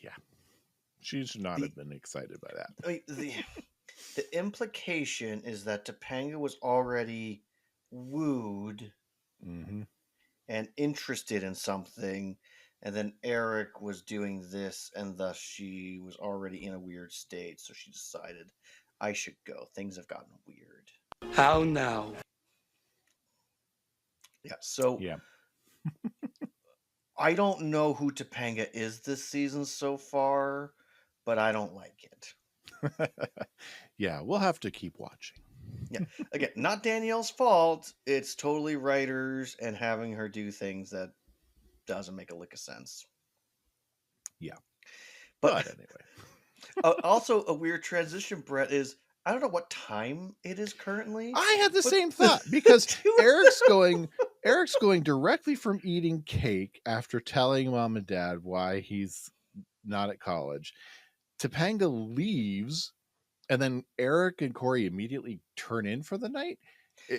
Yeah, she should not have been excited by that. I mean, the implication is that Topanga was already wooed Mm-hmm. and interested in something, and then Eric was doing this, and thus she was already in a weird state, so she decided, I should go. Things have gotten weird. How now? Yeah, so Yeah. I don't know who Topanga is this season so far, but I don't like it. Yeah, we'll have to keep watching. Yeah. Again, not Danielle's fault. It's totally writers and having her do things that doesn't make a lick of sense. Yeah. But But anyway. also a weird transition, Brett, is I don't know what time it is currently. I had the but same thought because two- Eric's going directly from eating cake after telling mom and dad why he's not at college. Topanga leaves, and then Eric and Cory immediately turn in for the night.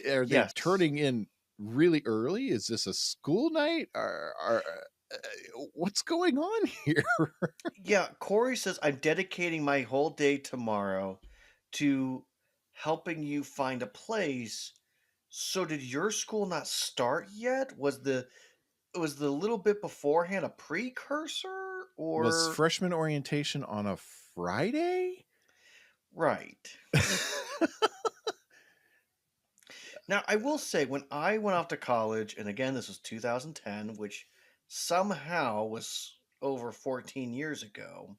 Are they Yes. turning in really early? Is this a school night? What's going on here? Yeah, Cory says, I'm dedicating my whole day tomorrow to helping you find a place. So did your school not start yet? Was the little bit beforehand a precursor Was or freshman orientation on a Friday? right? Now, I will say when I went off to college, and again this was 2010, which somehow was over 14 years ago,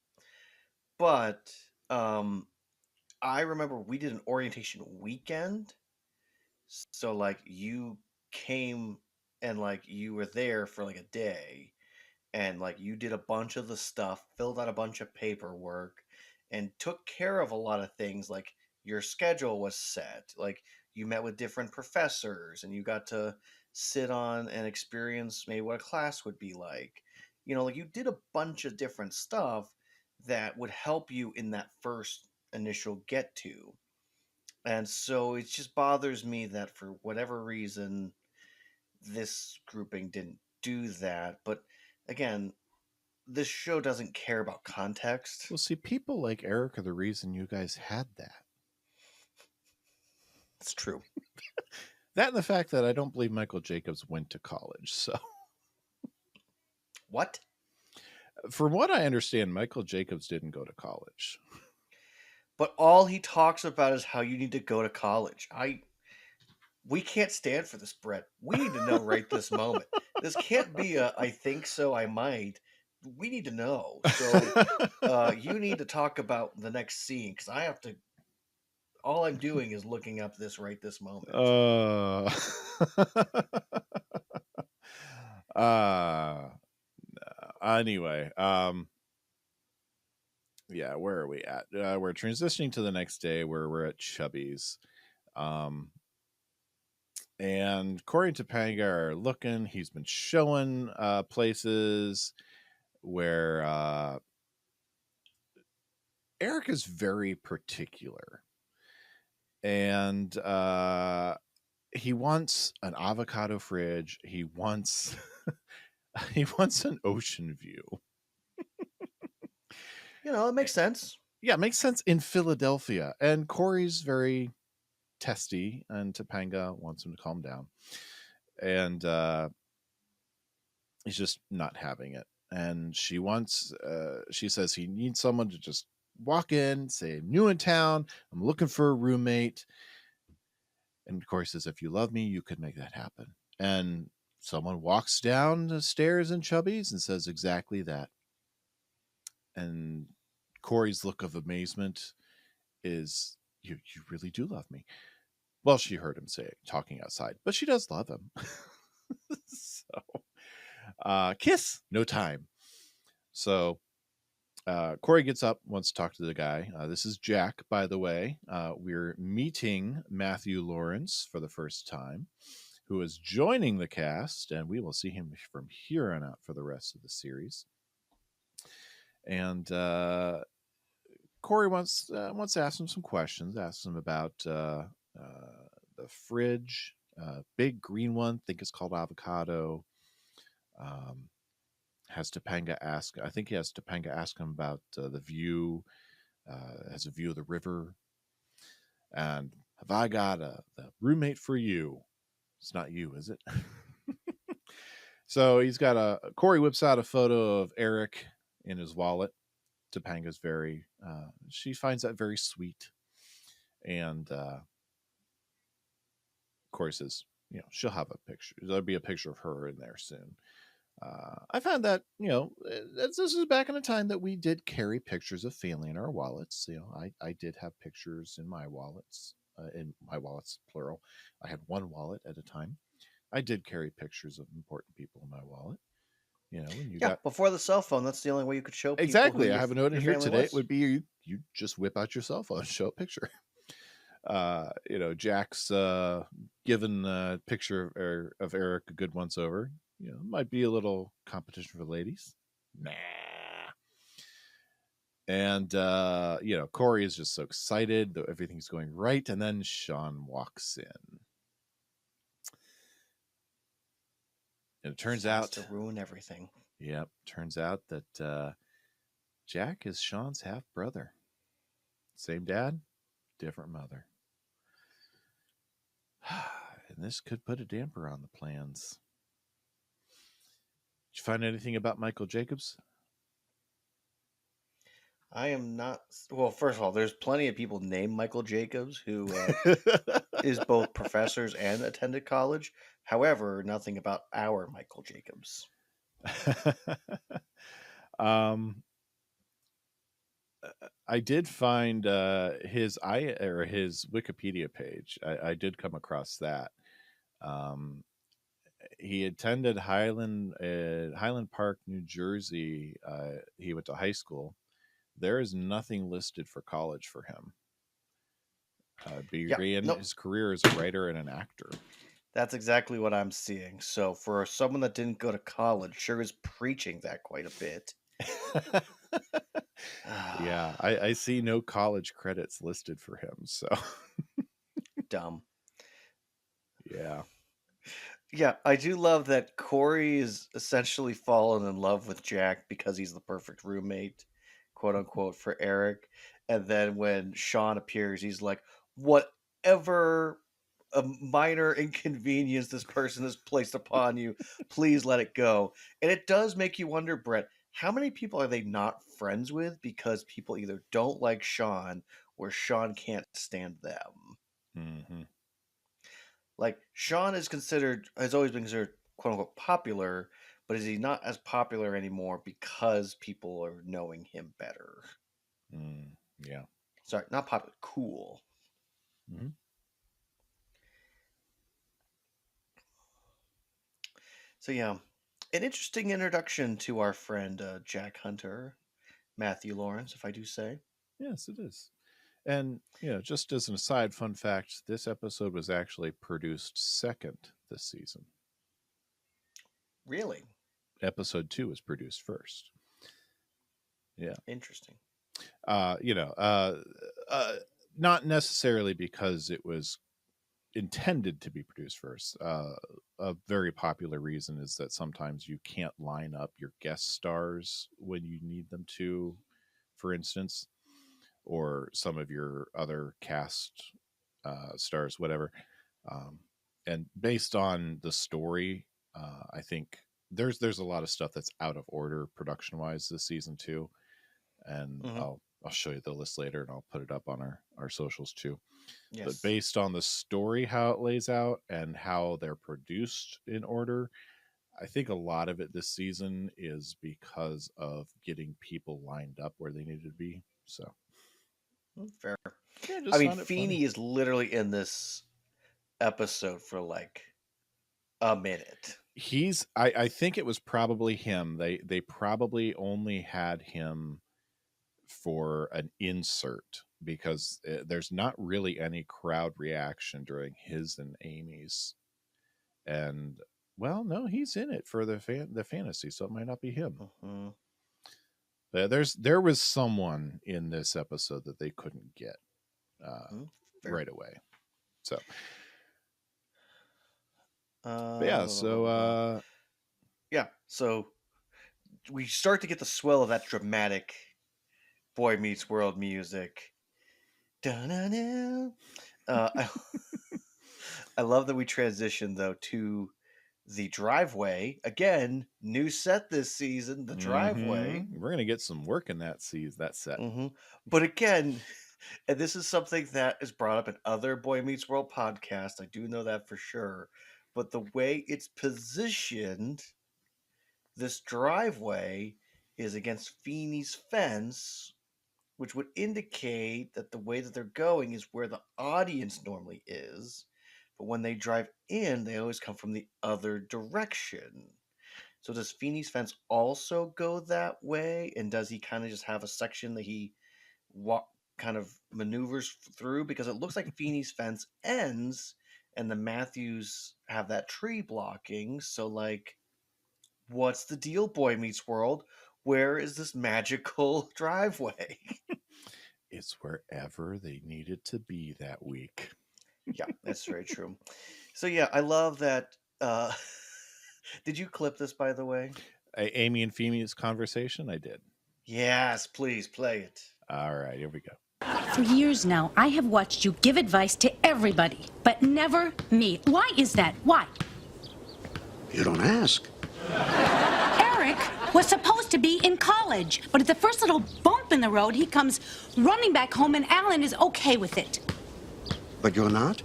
but um I remember we did an orientation weekend. So like you came and like you were there for like a day and like you did a bunch of the stuff, filled out a bunch of paperwork and took care of a lot of things like your schedule was set. Like you met with different professors and you got to sit on and experience maybe what a class would be like. Like you did a bunch of different stuff that would help you in that first initial get to. And so it just bothers me that for whatever reason, this grouping didn't do that. But again, this show doesn't care about context. Well, see, people like Eric are the reason you guys had that. It's true. That and the fact that I don't believe Michael Jacobs went to college. So, What? from what I understand, Michael Jacobs didn't go to college. But all he talks about is how you need to go to college. We can't stand for this, Brett. We need to know right this moment. This can't be a I think so, I might. We need to know. So you need to talk about the next scene because I have to. All I'm doing is looking up this right this moment. uh, anyway, yeah, where are we at? We're transitioning to the next day where we're at Chubby's. And Cory and Topanga are looking. He's been showing places where Eric is very particular. And he wants an avocado fridge. He wants he wants an ocean view. It makes sense. Yeah, it makes sense in Philadelphia. And Cory's very testy, and Topanga wants him to calm down. And he's just not having it. And she says he needs someone to just walk in, say, new in town, I'm looking for a roommate. And Cory says, if you love me, you could make that happen. And someone walks down the stairs in Chubby's and says exactly that. And Cory's look of amazement is, you really do love me. Well, she heard him say it, talking outside, but she does love him. So, kiss, no time. So Cory gets up, wants to talk to the guy. This is Jack, by the way. We're meeting Matthew Lawrence for the first time, who is joining the cast, and we will see him from here on out for the rest of the series. And Cory wants to ask him some questions. Asks him about the fridge, big green one. Think it's called Avocado. Has Topanga ask? I think he has Topanga ask him about the view. Has a view of the river. And have I got the roommate for you? It's not you, is it? So he's got Cory whips out a photo of Eric in his wallet. Topanga's she finds that very sweet. And Cory says, she'll have a picture. There'll be a picture of her in there soon. I found that, this is back in a time that we did carry pictures of family in our wallets. I did have pictures in my wallets, plural. I had one wallet at a time. I did carry pictures of important people in my wallet. When you Yeah, got before the cell phone, that's the only way you could show people who exactly, I have a note in your here family today. It was. would be you just whip out your cell phone and show a picture. Jack's given a picture of Eric a good once over. Might be a little competition for ladies. Nah. And Cory is just so excited that everything's going right, and then Shawn walks in. And it turns Decides out to ruin everything. Yep, turns out that Jack is Shawn's half brother. Same dad, different mother. And this could put a damper on the plans. Did you find anything about Michael Jacobs? I am not. Well, first of all, there's plenty of people named Michael Jacobs who is both professors and attended college. However, nothing about our Michael Jacobs. I did find his Wikipedia page. I did come across that. He attended Highland Park, New Jersey. He went to high school. There is nothing listed for college for him. Began his career as a writer and an actor. That's exactly what I'm seeing. So for someone that didn't go to college, sure is preaching that quite a bit. Yeah, I see no college credits listed for him. So Dumb. Yeah. Yeah, I do love that Cory is essentially fallen in love with Jack because he's the perfect roommate, quote unquote, for Eric. And then when Shawn appears, he's like, whatever a minor inconvenience this person has placed upon you, please let it go. And it does make you wonder, Brett, how many people are they not friends with because people either don't like Shawn or Shawn can't stand them? Mm-hmm. Like Shawn has always been considered quote unquote popular, but is he not as popular anymore because people are knowing him better? Yeah. Sorry, not popular, cool. Mm-hmm. So yeah, an interesting introduction to our friend Jack Hunter, Matthew Lawrence, if I do say. Yes, it is. And, just as an aside, fun fact, this episode was actually produced second this season. Really? Episode 2 was produced first. Yeah. Interesting. Not necessarily because it was intended to be produced first. A very popular reason is that sometimes you can't line up your guest stars when you need them to, for instance, or some of your other cast stars, whatever. And based on the story, I think there's a lot of stuff that's out of order production wise this season too. And I'll show you the list later, and I'll put it up on our socials too. Yes. But based on the story, how it lays out and how they're produced in order, I think a lot of it this season is because of getting people lined up where they needed to be. So fair. yeah, I mean, Feeney is literally in this episode for like a minute. I think it was probably him. They probably only had him for an insert because there's not really any crowd reaction during his and Amy's. And well, no, he's in it for the fantasy, so it might not be him. Mm-hmm. There was someone in this episode that they couldn't get right away. So so we start to get the swell of that dramatic Boy Meets World music. I love that we transition though to the driveway again. New set this season. The driveway. We're gonna get some work in that set. But again, and this is something that is brought up in other Boy Meets World podcasts. I do know that for sure. But the way it's positioned, this driveway is against Feeney's fence, which would indicate that the way that they're going is where the audience normally is. But when they drive in, they always come from the other direction. So does Feeney's fence also go that way? And does he kind of just have a section that he kind of maneuvers through? Because it looks like Feeney's fence ends and the Matthews have that tree blocking. So, like, what's the deal, Boy Meets World? Where is this magical driveway? It's wherever they needed to be that week. Yeah, that's very true. So, yeah, I love that. Did you clip this, by the way? Amy and Feeney's conversation? I did. Yes, please play it. All right, here we go. For years now, I have watched you give advice to everybody, but never me. Why is that? Why? You don't ask. Eric was supposed to be in college, but at the first little bump in the road, he comes running back home, and Alan is okay with it. But you're not?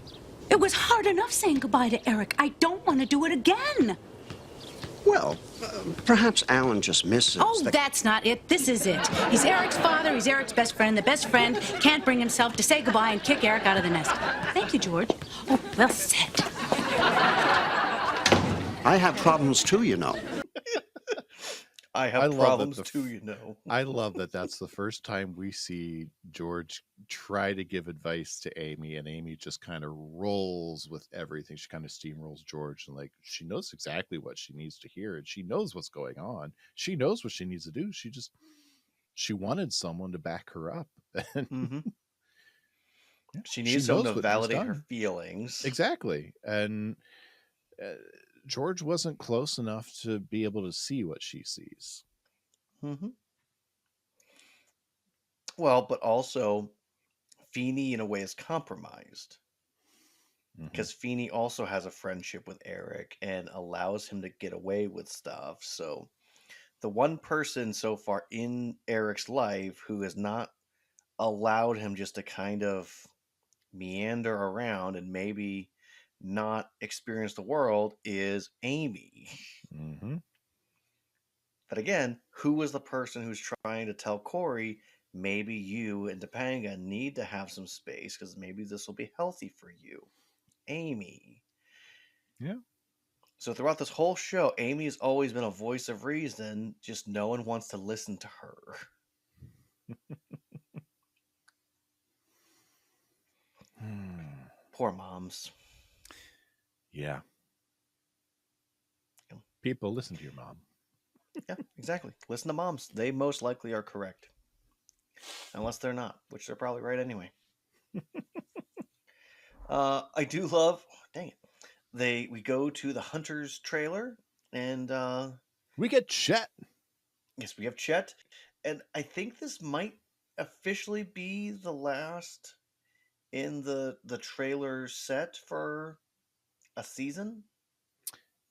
It was hard enough saying goodbye to Eric. I don't want to do it again. Well, perhaps Alan just misses. Oh, that's not it. This is it. He's Eric's father. He's Eric's best friend. The best friend can't bring himself to say goodbye and kick Eric out of the nest. Thank you, George. Oh, well said. I have problems too, you know. I have problems too, you know. I love that that's the first time we see George try to give advice to Amy, and Amy just kind of rolls with everything. She kind of steamrolls George, and like she knows exactly what she needs to hear, and she knows what's going on. She knows what she needs to do. She wanted someone to back her up. Mm-hmm. She needs someone to validate her feelings. Exactly. And George wasn't close enough to be able to see what she sees. Mm-hmm. Well, but also Feeney in a way is compromised. Because Feeney also has a friendship with Eric and allows him to get away with stuff. So the one person so far in Eric's life who has not allowed him just to kind of meander around and maybe not experience the world is Amy. Mm-hmm. But again, who was the person who's trying to tell Cory, maybe you and Topanga need to have some space because maybe this will be healthy for you? Amy. Yeah. So throughout this whole show, Amy's always been a voice of reason, just no one wants to listen to her. Poor moms. Yeah. People, listen to your mom. Yeah, exactly. Listen to moms. They most likely are correct. Unless they're not, which they're probably right anyway. I do love... dang it. We go to the Hunter's trailer, and... we get Chet. Yes, we have Chet. And I think this might officially be the last in the trailer set for a season.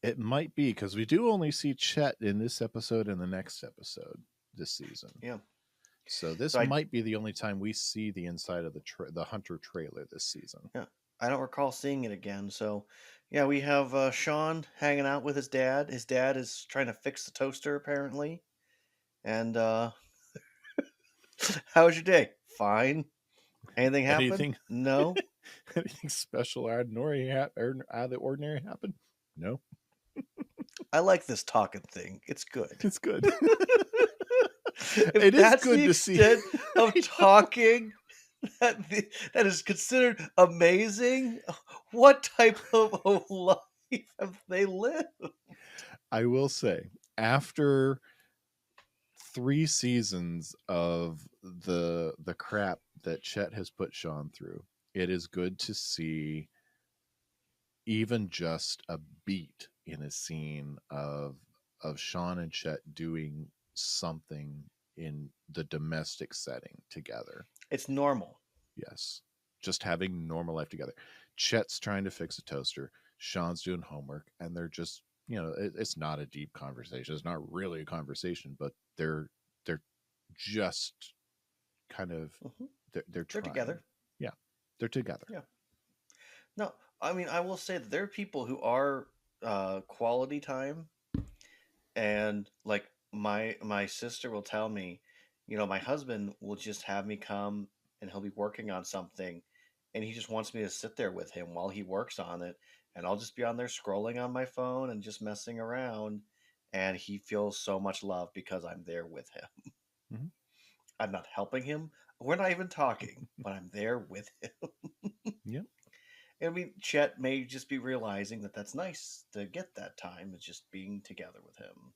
It might be, because we do only see Chet in this episode and the next episode this season. Yeah. So this might be the only time we see the inside of the Hunter trailer this season. Yeah. I don't recall seeing it again. So, yeah, we have Shawn hanging out with his dad. His dad is trying to fix the toaster, apparently. And, how was your day? Fine. Anything happen? Anything? No. Anything special out of the ordinary happened? No. I like this talking thing. It's good. It's good. It is good to see. Of talking that is considered amazing. What type of life have they lived? I will say, after 3 seasons of the crap that Chet has put Shawn through, it is good to see even just a beat in a scene of Shawn and Chet doing something in the domestic setting together. It's normal. Yes. Just having normal life together. Chet's trying to fix a toaster. Shawn's doing homework, and they're just, it's not a deep conversation. It's not really a conversation, but they're just kind of, they're together. Yeah. They're together. Yeah. No, I mean, I will say that there are people who are quality time, And like my sister will tell me, my husband will just have me come and he'll be working on something and he just wants me to sit there with him while he works on it and I'll just be on there scrolling on my phone and just messing around and he feels so much love because I'm there with him. Mhm. I'm not helping him. We're not even talking, but I'm there with him. Yep. I mean, Chet may just be realizing that that's nice to get that time. It's just being together with him.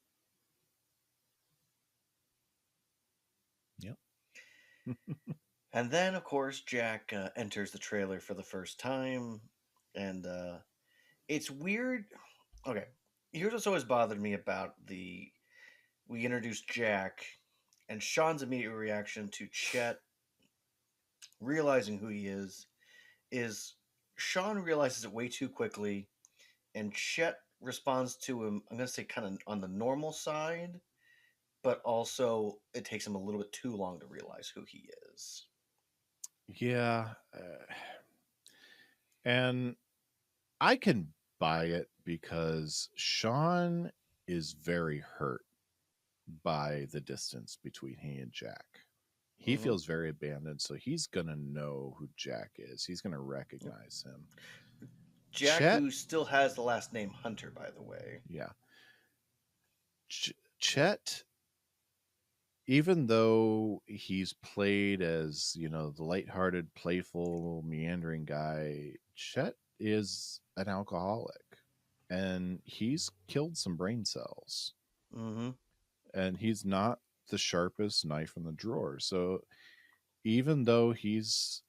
Yep. And then, of course, Jack enters the trailer for the first time. And it's weird. Okay. Here's what's always bothered me about the. We introduced Jack, and Sean's immediate reaction to Chet realizing who he is Sean realizes it way too quickly, and Chet responds to him, I'm going to say kind of on the normal side, but also it takes him a little bit too long to realize who he is. Yeah. And I can buy it because Shawn is very hurt by the distance between he and Jack. He Hmm. feels very abandoned, so he's going to know who Jack is. He's going to recognize him. Jack, Chet, who still has the last name Hunter, by the way. yeah. Chet, even though he's played as, the lighthearted, playful, meandering guy, Chet is an alcoholic and he's killed some brain cells Hmm. and he's not the sharpest knife in the drawer. So even though he's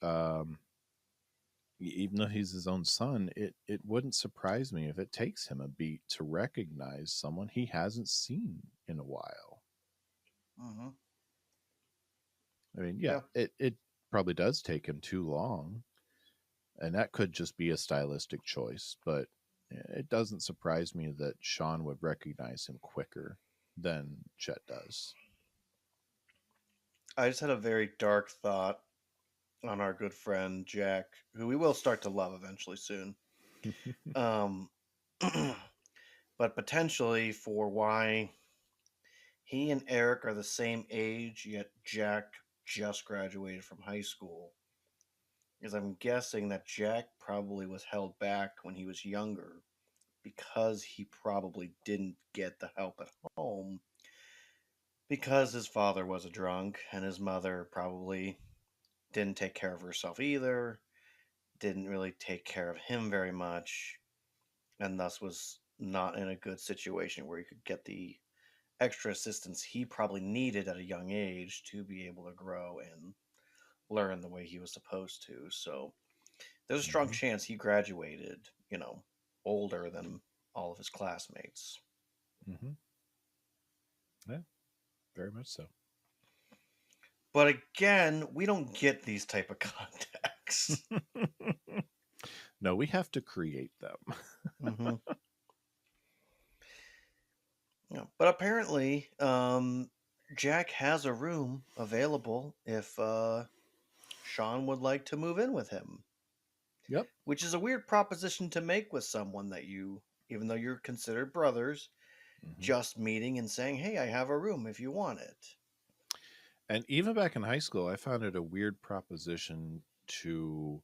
his own son, it wouldn't surprise me if it takes him a beat to recognize someone he hasn't seen in a while. Hmm. I mean, yeah, Yeah. it probably does take him too long, and that could just be a stylistic choice, but it doesn't surprise me that Shawn would recognize him quicker than Chet does. I just had a very dark thought on our good friend Jack, who we will start to love eventually soon. Um, but potentially for why he and Eric are the same age, yet Jack just graduated from high school. Is I'm guessing that Jack probably was held back when he was younger because he probably didn't get the help at home because his father was a drunk and his mother probably didn't take care of herself either, didn't really take care of him very much, and thus was not in a good situation where he could get the extra assistance he probably needed at a young age to be able to grow and learn the way he was supposed to. So there's a strong Hmm. chance he graduated, older than all of his classmates. Hmm. Yeah, very much so. But again, we don't get these type of contacts. No, we have to create them. Hmm. Yeah. But apparently, Jack has a room available if Sean would like to move in with him, Yep. which is a weird proposition to make with someone that you, even though you're considered brothers, Hmm. just meeting and saying, "Hey, I have a room if you want it." And even back in high school, I found it a weird proposition to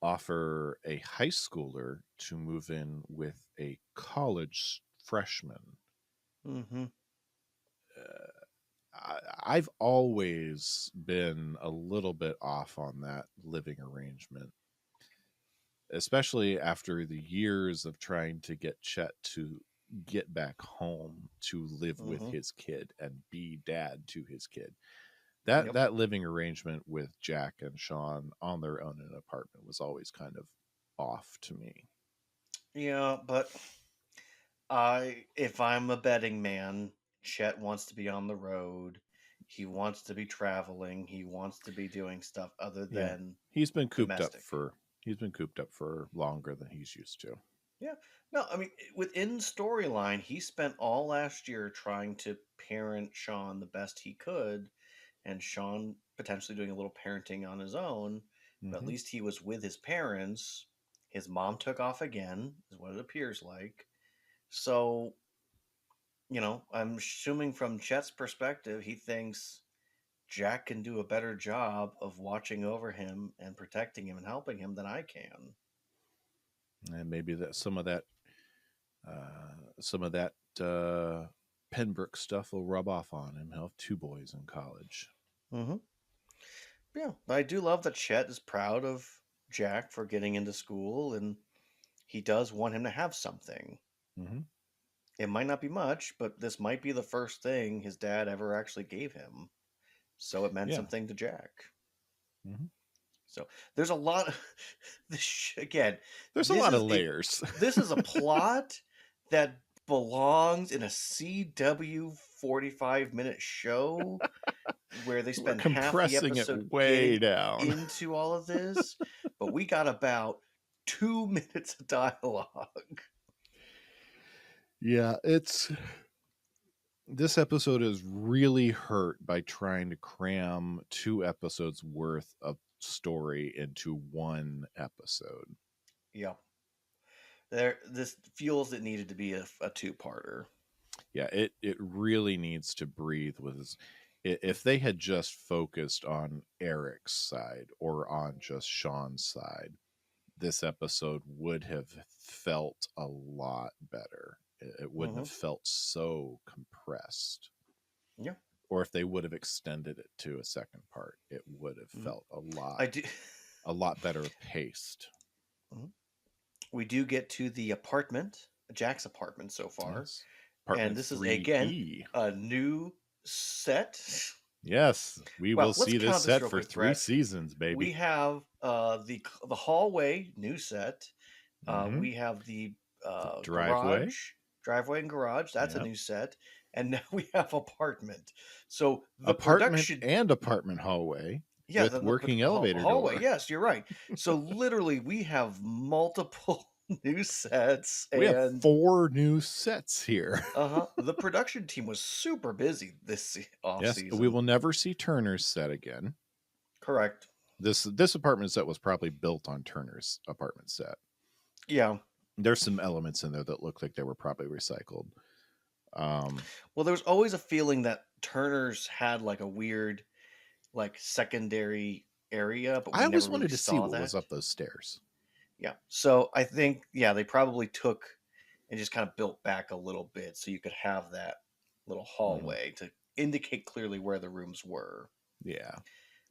offer a high schooler to move in with a college freshman. Hmm. I've always been a little bit off on that living arrangement, especially after the years of trying to get Chet to get back home to live with Hmm. his kid and be dad to his kid. That Yep. that living arrangement with Jack and Shawn on their own in an apartment was always kind of off to me. Yeah, but if I'm a betting man, Chet wants to be on the road. He wants to be traveling. He wants to be doing stuff other Yeah. than He's been cooped up domestic. for he's been cooped up for longer than he's used to. Yeah. No, I mean, within storyline, he spent all last year trying to parent Sean the best he could, and Sean potentially doing a little parenting on his own, but at Hmm. least he was with his parents. His mom took off again, is what it appears like. So I'm assuming from Chet's perspective, he thinks Jack can do a better job of watching over him and protecting him and helping him than I can. And maybe that some of that Pembroke stuff will rub off on him. He'll have two boys in college. Mm-hmm. Yeah, but I do love that Chet is proud of Jack for getting into school, and he does want him to have something. Mm-hmm. It might not be much, but this might be the first thing his dad ever actually gave him. So it meant Yeah. something to Jack. Mm-hmm. So there's a lot of again. There's a lot of layers. This is a plot that belongs in a CW 45-minute show where they spend half the compressing episode it way getting down into all of this, but we got about 2 minutes of dialogue. Yeah, this episode is really hurt by trying to cram 2 episodes worth of story into one episode. Yeah. This feels it needed to be a two-parter. Yeah, it really needs to breathe with if they had just focused on Eric's side or on just Shawn's side, this episode would have felt a lot better. It wouldn't have felt so compressed. Yeah. Or if they would have extended it to a second part, it would have felt a lot better paced. We do get to the apartment, Jack's apartment so far. Yes. Apartment and this 3E. is again a new set. Yes, we will see this set for 3 Brett. seasons, baby. We have the hallway, new set. We have the driveway, and garage. That's a new set, and now we have apartment. So the apartment and apartment hallway. Yeah, with working elevator hallway. door. Yes, you're right. So literally, we have multiple new sets. We have 4 new sets here. The production team was super busy this off season. We will never see Turner's set again. Correct. This apartment set was probably built on Turner's apartment set. Yeah. There's some elements in there that look like they were probably recycled. Well, there was always a feeling that Turner's had like a weird, like secondary area, but I always wanted to see what was up those stairs. Yeah. So I think, they probably took and just kind of built back a little bit so you could have that little hallway to indicate clearly where the rooms were. Yeah.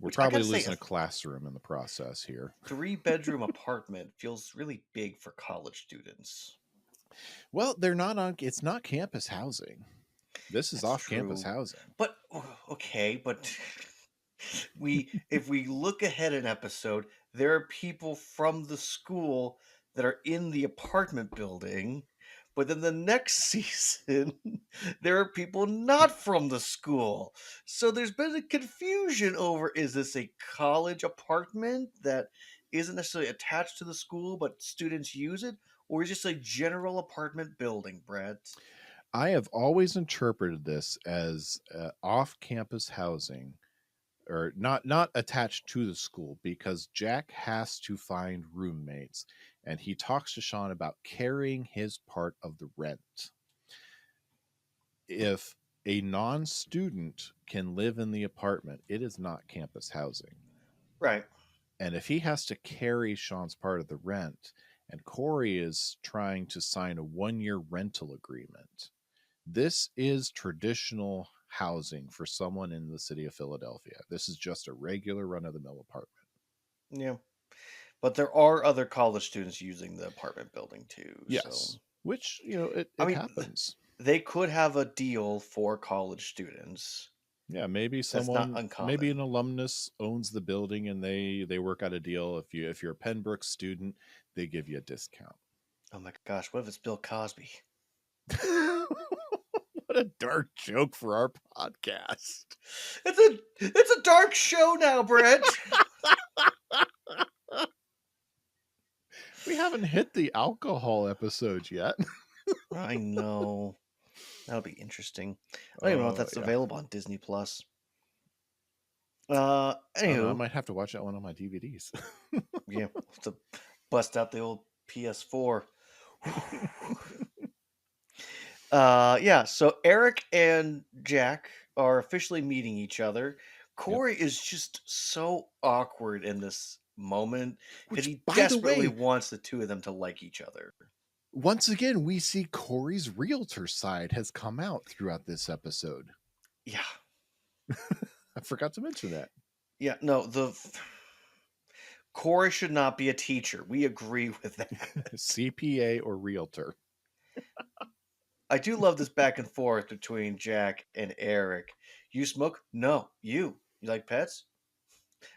We're probably losing a classroom in the process here. 3-bedroom apartment feels really big for college students. Well, it's not campus housing. This is off-campus housing. But okay, but if we look ahead an episode, there are people from the school that are in the apartment building, but then the next season there are people not from the school. So there's been a confusion over, is this a college apartment that isn't necessarily attached to the school but students use it, or is it just a general apartment building, Brett? I have always interpreted this as off-campus housing, or not attached to the school, because Jack has to find roommates, and he talks to Shawn about carrying his part of the rent. If a non-student can live in the apartment, it is not campus housing. Right. And if he has to carry Shawn's part of the rent, and Cory is trying to sign a 1-year rental agreement, this is traditional housing for someone in the city of Philadelphia. This is just a regular run-of-the-mill apartment. Yeah. But there are other college students using the apartment building too. Yes. So. Which, it happens. They could have a deal for college students. Yeah, maybe maybe an alumnus owns the building and they work out a deal. If you're a Pembroke student, they give you a discount. Oh my gosh, what if it's Bill Cosby? What a dark joke for our podcast. It's a dark show now, Brett. We haven't hit the alcohol episodes yet. I know. That'll be interesting. I don't even know if that's available on Disney Plus. Anywho, I might have to watch that one on my DVDs. Yeah, to bust out the old PS4. Yeah, so Eric and Jack are officially meeting each other. Yep. Cory is just so awkward in this moment because Which, he by the desperately way, wants the two of them to like each other. once again, we see Cory's realtor side has come out throughout this episode. Yeah, I forgot to mention that. yeah, no, Cory should not be a teacher. We agree with that. CPA or realtor. I do love this back and forth between Jack and Eric. You smoke? No. You like pets?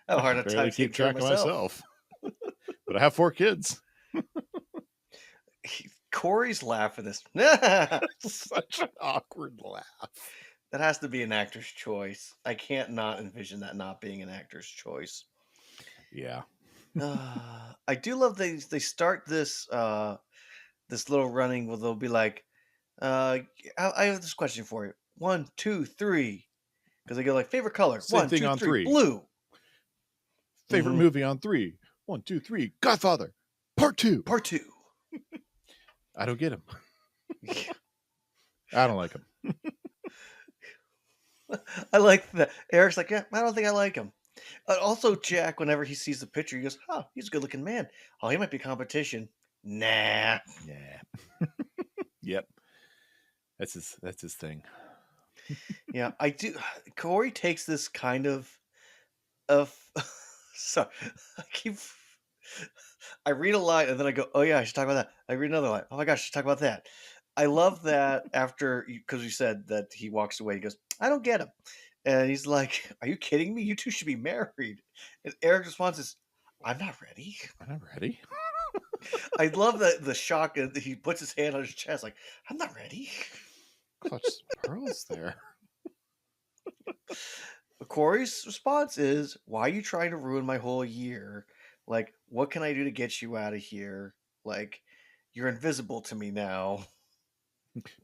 I have a I hard can enough barely time keep taking care of track of myself. myself. But I have 4 kids. Cory's laughing this. Such an awkward laugh. That has to be an actor's choice. I can't not envision that not being an actor's choice. Yeah. I do love they start this little running where they'll be like, I have this question for you. 1, 2, 3. Because they go like favorite color. Same 1, thing 2, on 3. 3. Blue. Favorite movie on 3. 1, 2, 3. Godfather. Part 2. Part 2. I don't get him. I don't like him. I like that. Eric's like, yeah, I don't think I like him. Also, Jack, whenever he sees the picture, he goes, "Oh, he's a good-looking man. Oh, he might be competition." Nah. Yeah. Yep. That's his thing. Yeah, I do. Cory takes this kind of sorry. I read a line and then I go, "Oh yeah, I should talk about that." I read another line. Oh my gosh, I should talk about that. I love that after because you said that he walks away. He goes, "I don't get him," and he's like, "Are you kidding me? You two should be married." And Eric's response is, "I'm not ready." I'm not ready. I love that the shock that he puts his hand on his chest, like, "I'm not ready." Clutch pearls there. Corey's response is, "Why are you trying to ruin my whole year? Like, what can I do to get you out of here? Like, you're invisible to me now."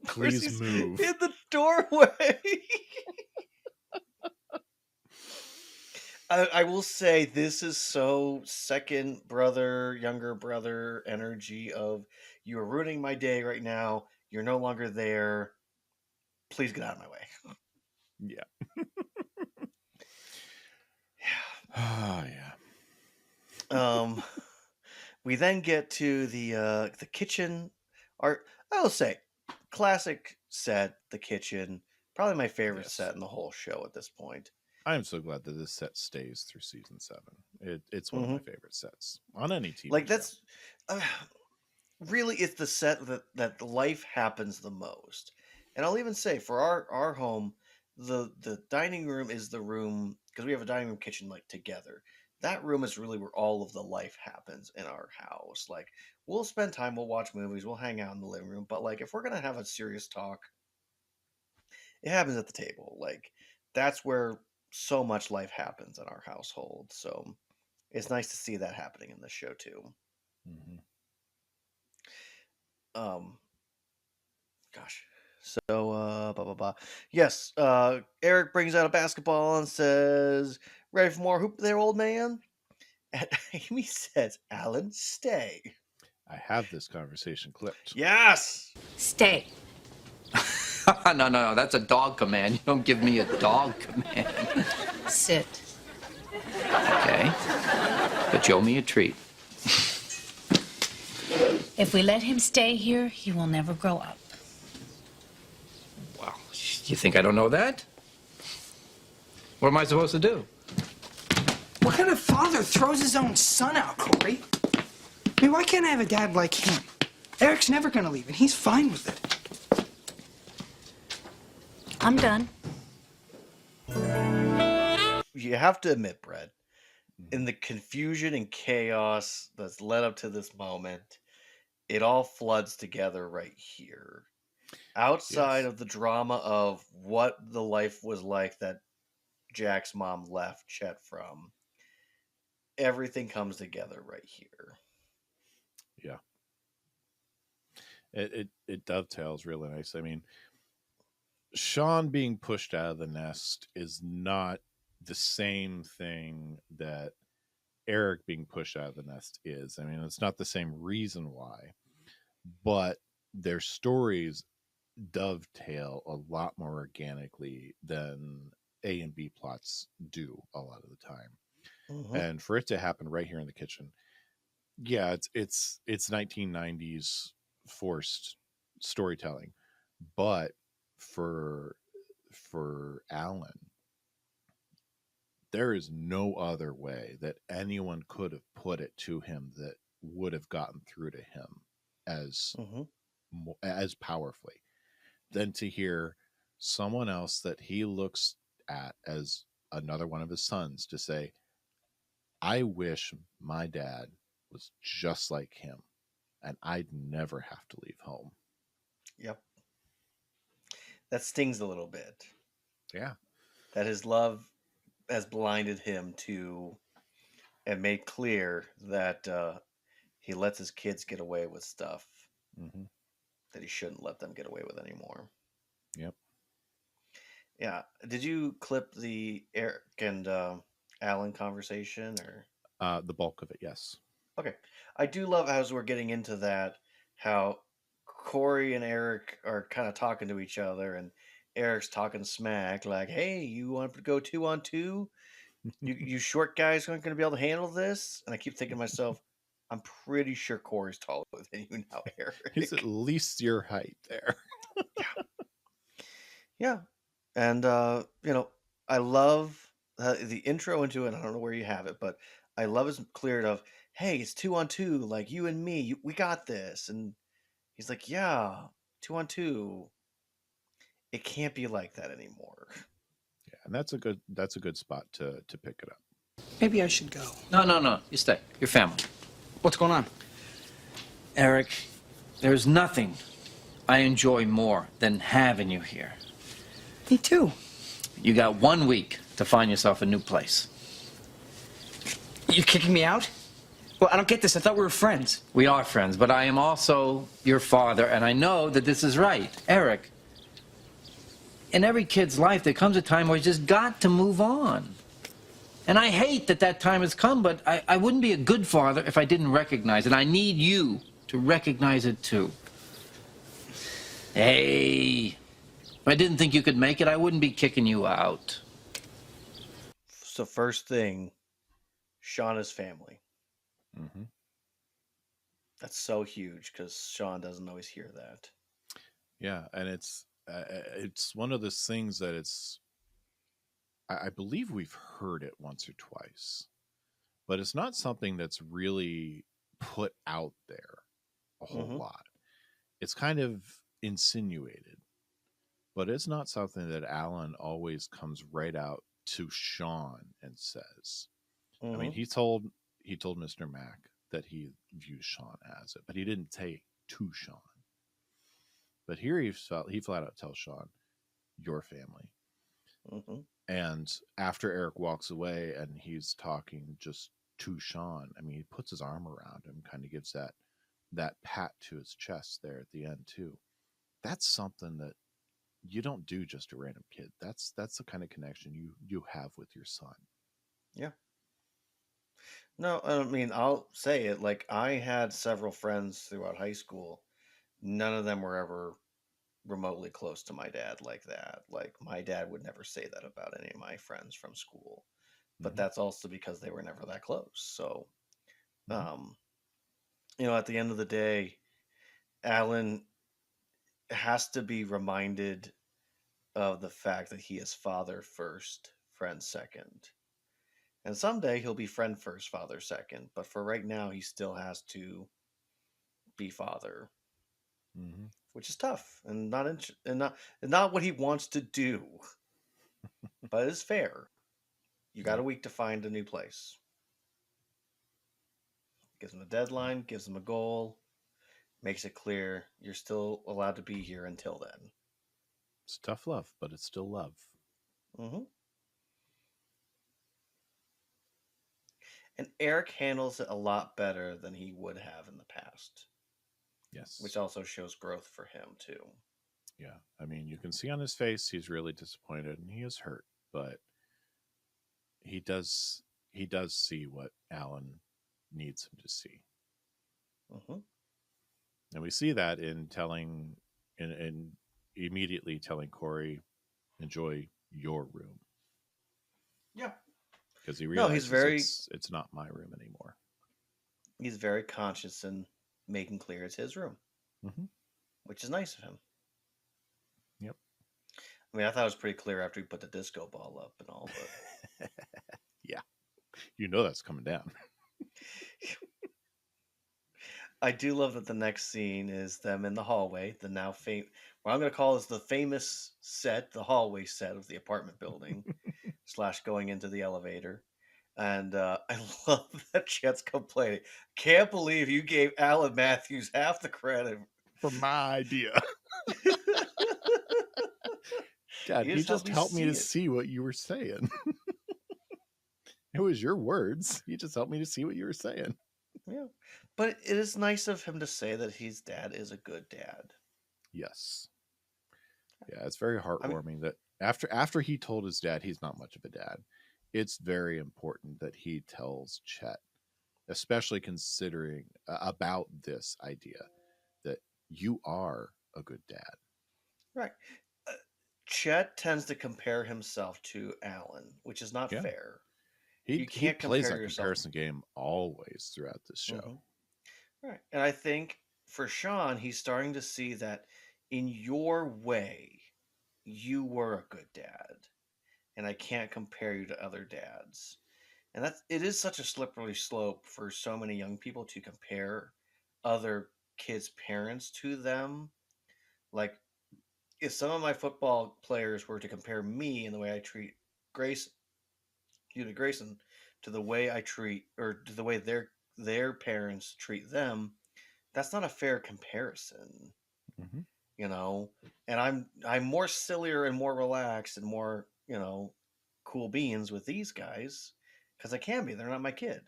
Course, Please he's move. in the doorway. I will say this is so second brother, younger brother energy of you are ruining my day right now. You're no longer there. Please get out of my way. Yeah. Oh, yeah. We then get to the kitchen. Art, I will say, classic set. The kitchen, probably my favorite Yes. set in the whole show at this point. I am so glad that this set stays through season 7. It's one of my favorite sets on any TV Like show. that's really it's the set that life happens the most. And I'll even say for our home, the dining room is the room because we have a dining room kitchen like together. That room is really where all of the life happens in our house. Like we'll spend time, we'll watch movies, we'll hang out in the living room, but like if we're gonna have a serious talk, it happens at the table. Like that's where so much life happens in our household. So it's nice to see that happening in this show too. Mm-hmm. Um, Gosh. So, blah, blah, blah. Yes, Eric brings out a basketball and says, "Ready for more hoop there, old man?" And Amy says, "Alan, stay." I have this conversation clipped. Yes! Stay. No, that's a dog command. You don't give me a dog command. Sit. Okay. But you owe me a treat. If we let him stay here, he will never grow up. Well, you think I don't know that? What am I supposed to do? What kind of father throws his own son out, Cory? I mean, why can't I have a dad like him? Eric's never gonna leave, and he's fine with it. I'm done. You have to admit, Brett, in the confusion and chaos that's led up to this moment, it all floods together right here. Outside of the drama of what the life was like that Jack's mom left Chet from, everything comes together right here. Yeah. It dovetails really nice. I mean, Shawn being pushed out of the nest is not the same thing that Eric being pushed out of the nest is. I mean, it's not the same reason why, but their stories dovetail a lot more organically than A and B plots do a lot of the time. Mm-hmm. And for it to happen right here in the kitchen, yeah, it's 1990s forced storytelling, but for for Alan, there is no other way that anyone could have put it to him that would have gotten through to him as Mm-hmm. as powerfully than to hear someone else that he looks at as another one of his sons to say, I wish my dad was just like him and I'd never have to leave home. Yep. That stings a little bit. Yeah. That his love has blinded him to and made clear that he lets his kids get away with stuff Mm-hmm. that he shouldn't let them get away with anymore. Yep. Yeah. Did you clip the Eric and Alan conversation or? The bulk of it, yes. Okay. I do love as we're getting into that how Corey and Eric are kind of talking to each other and Eric's talking smack like, "Hey, you want to go 2-on-2? You short guys aren't going to be able to handle this." And I keep thinking to myself, I'm pretty sure Corey's taller than you now, He's at Eric. least your height there. Yeah. And I love the intro into it. I don't know where you have it, but I love his cleared of, "Hey, it's 2-on-2, like you and me. We got this." And he's like, "Yeah, 2-on-2. It can't be like that anymore." Yeah, and that's a good spot to pick it up. Maybe I should go. No. You stay. Your family. What's going on? Eric, there's nothing I enjoy more than having you here. Me too. You got 1 week to find yourself a new place. You kicking me out? Well, I don't get this. I thought we were friends. We are friends, but I am also your father, and I know that this is right. Eric, in every kid's life, there comes a time where you just got to move on. And I hate that that time has come, but I wouldn't be a good father if I didn't recognize it. I need you to recognize it, too. Hey, if I didn't think you could make it, I wouldn't be kicking you out. So first thing, Shauna's family. Mm-hmm. That's so huge because Shawn doesn't always hear that. Yeah, and it's one of those things that I believe we've heard it once or twice, but it's not something that's really put out there a whole Mm-hmm. lot. It's kind of insinuated, but it's not something that Alan always comes right out to Shawn and says. I mean, Mm-hmm. he told Mr. Mack that he views Shawn as it, but he didn't say to Shawn. But here he flat out tells Shawn, your family. Mm-hmm. And after Eric walks away and he's talking just to Shawn, I mean, he puts his arm around him, kind of gives that pat to his chest there at the end too. That's something that you don't do just a random kid. That's the kind of connection you have with your son. Yeah. No, I mean, I'll say it. Like, I had several friends throughout high school. None of them were ever remotely close to my dad like that. Like, my dad would never say that about any of my friends from school. But Mm-hmm. that's also because they were never that close. So, Mm-hmm. um, at the end of the day, Alan has to be reminded of the fact that he is father first, friend second. And someday he'll be friend first, father second. But for right now, he still has to be father, Mm-hmm. which is tough and not what he wants to do, but it's fair. You got Yeah. a week to find a new place. Gives him a deadline, gives him a goal, makes it clear you're still allowed to be here until then. It's tough love, but it's still love. Hmm. And Eric handles it a lot better than he would have in the past, Yes. which also shows growth for him too. Yeah. I mean, you can see on his face he's really disappointed and he is hurt, but he does see what Alan needs him to see. Hmm. And we see that in telling in immediately telling Cory, enjoy your room, Yeah. because he No, realizes it's not my room anymore. he's very conscious in making clear it's his room, Hmm. which is nice of him. Yep. I mean, I thought it was pretty clear after he put the disco ball up and all, but Yeah, you know that's coming down. I do love that the next scene is them in the hallway, the now what I'm going to call is the famous set, the hallway set of the apartment building, slash going into the elevator. And I love that Chet's complaining. Can't believe you gave Alan Matthews half the credit. For my idea. God, You he just helped just me helped me to see it. see what you were saying. It was your words. He just helped me to see what you were saying. Yeah. But it is nice of him to say that his dad is a good dad. Yes. Yeah, it's very I mean, heartwarming that after he told his dad he's not much of a dad, it's very important that he tells Chet, especially considering about this idea that you are a good dad. right. Uh, Chet tends to compare himself to Alan, which is not Yeah. fair. He You can't plays compare that yourself. comparison game always throughout this Hmm. show. Right. And I think for Shawn, he's starting to see that in your way, you were a good dad. And I can't compare you to other dads. And it is such a slippery slope for so many young people to compare other kids' parents to them. Like, if some of my football players were to compare me and the way I treat Grace, Grayson, to the way I treat, or to the way their parents treat them, that's not a fair comparison, Hmm. you know. And I'm more sillier and more relaxed and more, cool beans with these guys because I can be. They're not my kid.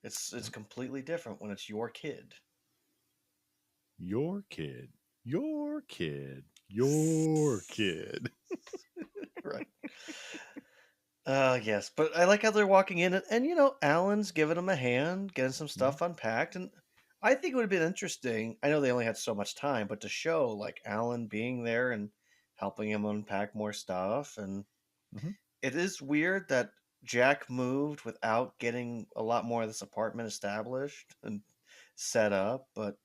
It's completely different when it's your kid. Your kid, your kid, your kid. Right. Yes, but I like how they're walking in, and Alan's giving them a hand, getting some Mhm. stuff unpacked, and I think it would have been interesting. I know they only had so much time, but to show like Alan being there and helping him unpack more stuff, and Mhm. it is weird that Jack moved without getting a lot more of this apartment established and set up, but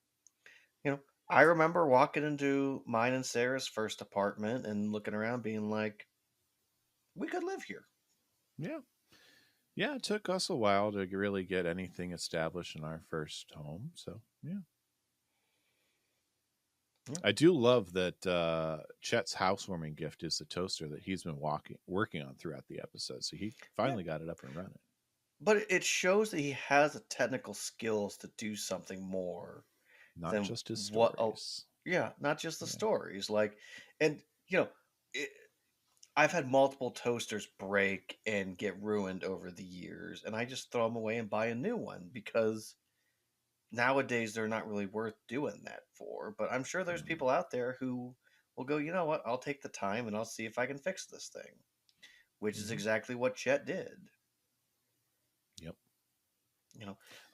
you know, I remember walking into mine and Sarah's first apartment and looking around, being like, "We could live here." Yeah. Yeah, it took us a while to really get anything established in our first home. So, yeah. Yeah. I do love that Chet's housewarming gift is the toaster that he's been working on throughout the episode. So he Yeah. finally got it up and running. But it shows that he has the technical skills to do something more Not than just his what. stories. Yeah, not just the Yeah. stories. Like, and it, I've had multiple toasters break and get ruined over the years, and I just throw them away and buy a new one because nowadays they're not really worth doing that for. But I'm sure there's Mhm. people out there who will go, you know what? I'll take the time and I'll see if I can fix this thing, which is Mhm. exactly what Chet did. Yep.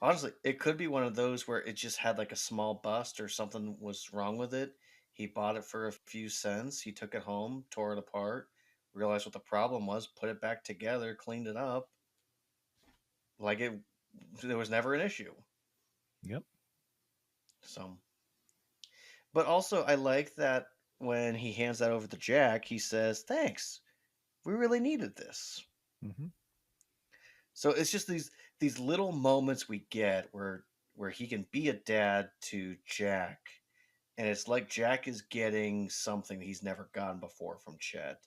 Honestly, it could be one of those where it just had like a small bust or something was wrong with it. He bought it for a few cents. He took it home, tore it apart, realized what the problem was, put it back together, cleaned it up. Like there was never an issue. Yep. So, but also I like that when he hands that over to Jack, he says, "Thanks. We really needed this." Hmm. So it's just these little moments we get where he can be a dad to Jack, and it's like Jack is getting something he's never gotten before from Chet,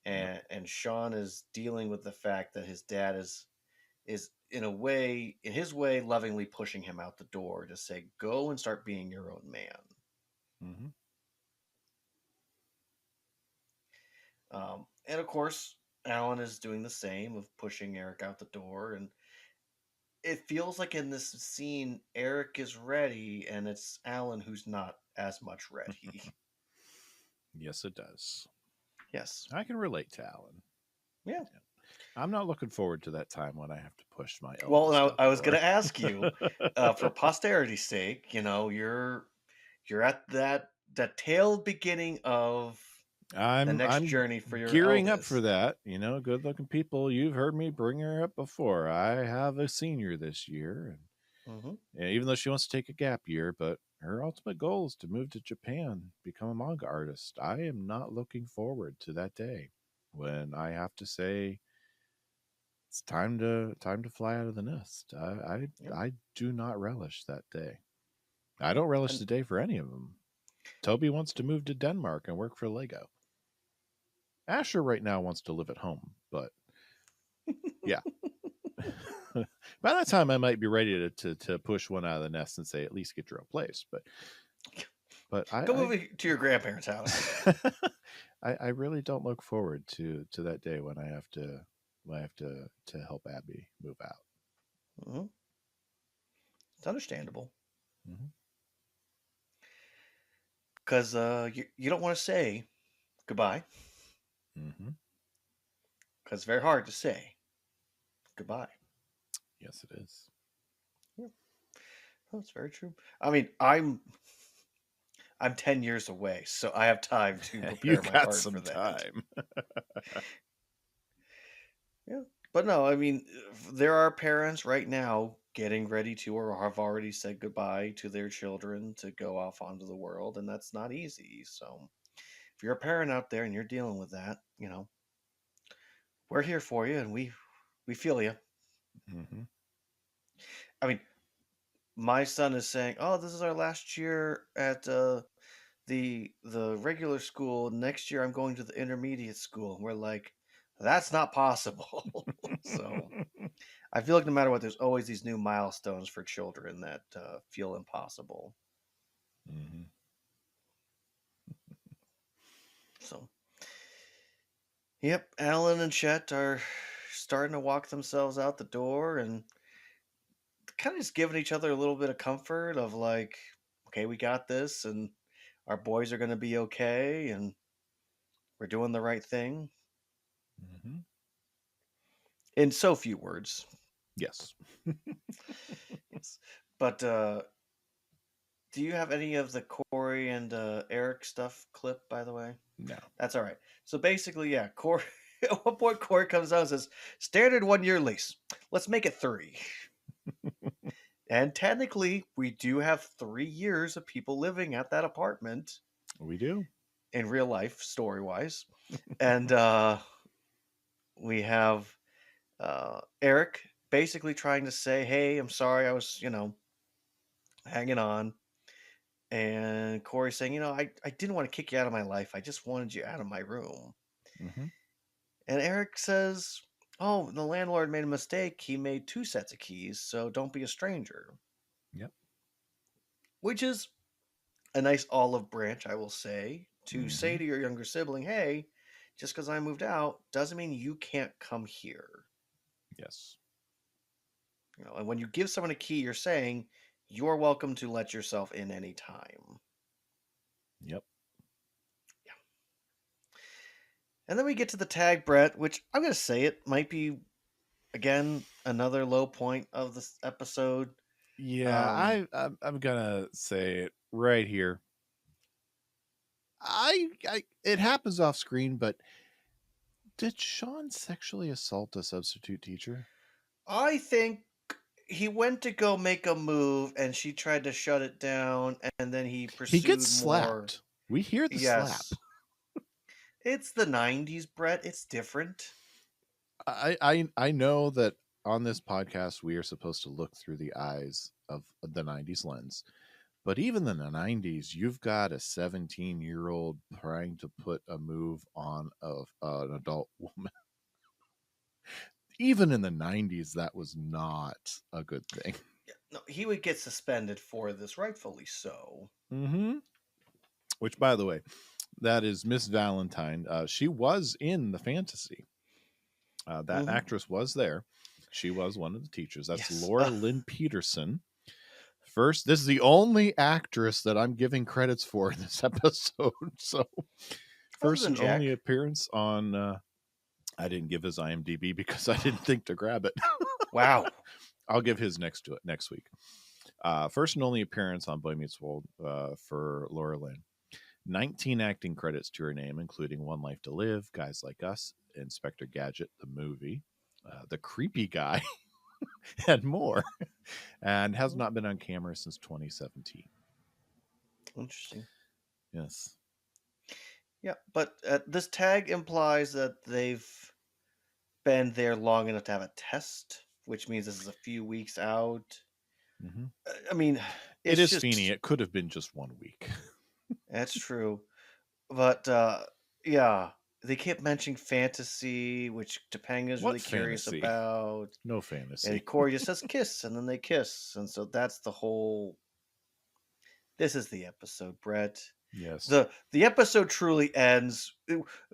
Yep. and Shawn is dealing with the fact that his dad is in his way, lovingly pushing him out the door to say, "Go and start being your own man." Hmm. And of course, Alan is doing the same of pushing Eric out the door, and it feels like in this scene, Eric is ready, and it's Alan who's not as much ready. Yes, it does. Yes. I can relate to Alan. Yeah. I'm not looking forward to that time when I have to push my Well, eldest now out I the was going door. to ask you, for posterity's sake, you're at that tail beginning of the next I'm journey for your gearing up for eldest. that. You know, good looking people. You've heard me bring her up before. I have a senior this year, Hmm. and even though she wants to take a gap year, but her ultimate goal is to move to Japan, become a manga artist. I am not looking forward to that day when I have to say it's time to fly out of the nest. Yep. I do not relish that day. I don't relish And the day for any of them. Toby wants to move to Denmark and work for Lego. Asher right now wants to live at home, but yeah. By that time, I might be ready to push one out of the nest and say, at least get your own place. But go move to your grandparents' house. I really don't look forward to that day when I have to help Abby move out. Hmm. It's understandable Mm-hmm. because you don't want to say goodbye Mm-hmm. because it's very hard to say goodbye. Yes, it is. Yeah, that's very true. I mean, I'm 10 years away, so I have time to You prepare my got heart some for that. time. Yeah. But no, I mean, there are parents right now getting ready to or have already said goodbye to their children to go off onto the world, and that's not easy. So if you're a parent out there and you're dealing with that, we're here for you and we feel you. Mm-hmm. I mean, my son is saying, "Oh, this is our last year at the regular school. Next year I'm going to the intermediate school." And we're like, "That's not possible." So I feel like no matter what, there's always these new milestones for children that feel impossible. Mm-hmm. So, yep, Alan and Chet are starting to walk themselves out the door and kind of just giving each other a little bit of comfort of like, okay, we got this, and our boys are going to be okay, and we're doing the right thing. Mm-hmm. In so few words. Yes. Yes. But do you have any of the Cory and Eric stuff clip, by the way? No. That's all right. So basically, yeah, Cory. At one point, Cory comes out and says, "Standard 1 year lease. Let's make it 3." And technically, we do have 3 years of people living at that apartment We do. in real life, story wise. And we have Eric basically trying to say, "Hey, I'm sorry, I was, hanging on." And Cory saying, I didn't want to kick you out of my life. I just wanted you out of my room. Mm-hmm. And Eric says, "Oh, the landlord made a mistake. He made 2 sets of keys, so don't be a stranger." Yep. Which is a nice olive branch, I will say, to Mm-hmm. say to your younger sibling, "Hey, just because I moved out doesn't mean you can't come here." Yes. And when you give someone a key, you're saying you're welcome to let yourself in anytime. Yep. Yeah. And then we get to the tag Brett, which I'm going to say it might be, again, another low point of this episode. Yeah, I'm gonna say it right here. I it happens off screen, but did Shawn sexually assault a substitute teacher? I think he went to go make a move and she tried to shut it down, and then he He gets pursued more. slapped. We hear the slap. Yes. It's the 90s, Brett. It's different. I know that on this podcast we are supposed to look through the eyes of the 90s lens. But even in the 90s, you've got a 17-year-old trying to put a move on an adult woman. Even in the 90s, that was not a good thing. Yeah, no, he would get suspended for this, rightfully so. Mm-hmm. Which, by the way, that is Miss Valentine. She was in the fantasy. That actress was there. She was one of the teachers. That's Yes. Laura Lynn Peterson. First, this is the only actress that I'm giving credits for in this episode. So, first than and Jack. only appearance on. I didn't give his IMDb because I didn't think to grab it. Wow. I'll give his next week. First and only appearance on Boy Meets World for Laura Lynn. 19 acting credits to her name, including One Life to Live, Guys Like Us, Inspector Gadget, the movie, The Creepy Guy, and more, and has not been on camera since 2017. Interesting. Yes. Yeah, but this tag implies that they've been there long enough to have a test, which means this is a few weeks out. Mm-hmm. I mean, It it's is just Feeney. It could have been just 1 week. that's true. But yeah, they kept mentioning fantasy, which Topanga's What really curious fantasy? about. No And fantasy. Cory just says kiss, and then they kiss. And so that's the whole. This is the episode, Brett. Yes. The episode truly ends.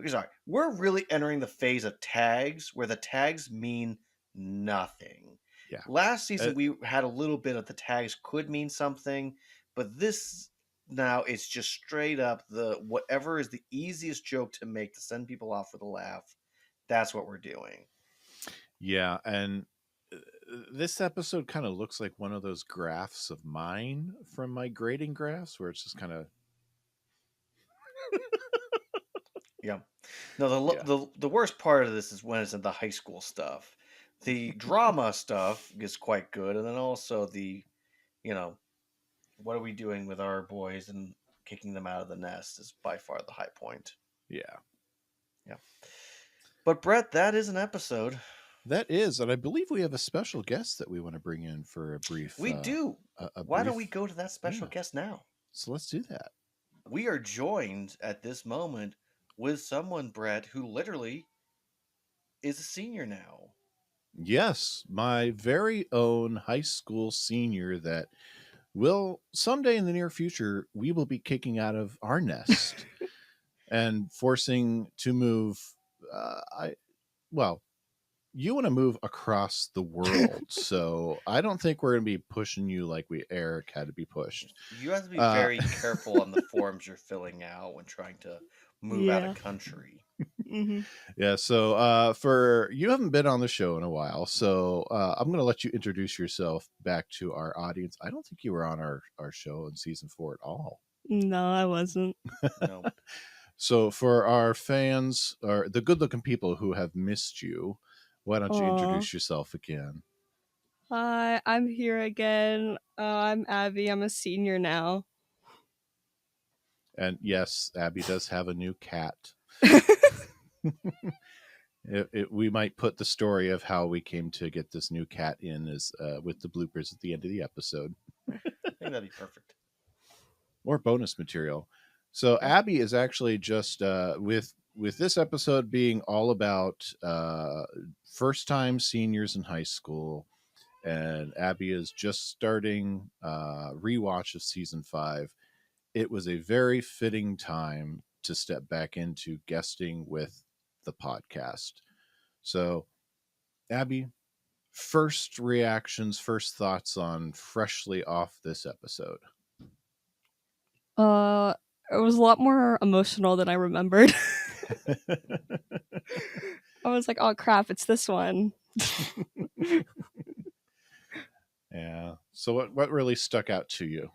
Sorry, we're really entering the phase of tags where the tags mean nothing. Yeah. Last season we had a little bit of the tags could mean something, but this now it's just straight up the whatever is the easiest joke to make to send people off with a laugh. That's what we're doing. Yeah, and this episode kind of looks like one of those graphs of mine from my grading graphs where it's just kind of Yeah. No, the worst part of this is when it's in the high school stuff. The drama stuff is quite good, and then also the, you know, what are we doing with our boys and kicking them out of the nest is by far the high point. yeah. Yeah. But Brett, that is an episode. That is, and I believe we have a special guest that we want to bring in for a brief. We do. Why don't we go to that special guest now? So let's do that. We are joined at this moment with someone, Brett, who literally is a senior now. Yes, my very own high school senior that will someday in the near future we will be kicking out of our nest and forcing to move. You want to move across the world, so I don't think we're going to be pushing you like Eric had to be pushed. You have to be very careful on the forms you're filling out when trying to move out of country. Mm-hmm. Yeah, so for you haven't been on the show in a while, so I'm going to let you introduce yourself back to our audience. I don't think you were on our show in season 4 at all. No, I wasn't. No. So for our fans, or the good-looking people who have missed you, why don't you introduce yourself again? Hi, I'm here again. I'm Abby. I'm a senior now. And yes, Abby does have a new cat. We might put the story of how we came to get this new cat in as with the bloopers at the end of the episode. I think that'd be perfect. Or bonus material. So Abby is actually just with this episode being all about first time seniors in high school, and Abby is just starting rewatch of season 5. It was a very fitting time to step back into guesting with the podcast. So Abby, first reactions, first thoughts on freshly off this episode. It was a lot more emotional than I remembered. I was like, oh crap, it's this one. Yeah. So what really stuck out to you?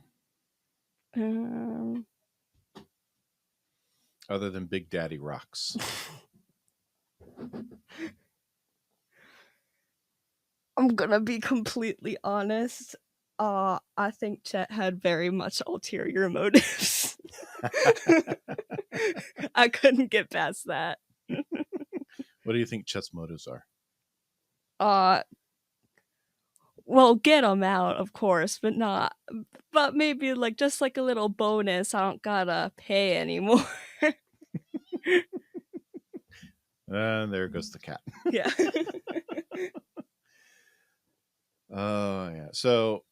Other than Big Daddy Rocks. I'm gonna be completely honest. I think Chet had very much ulterior motives. I couldn't get past that. What do you think Chet's motives are? Well, get them out, of course, but not. But maybe just like a little bonus. I don't gotta pay anymore. And there goes the cat. Yeah. Oh yeah. So,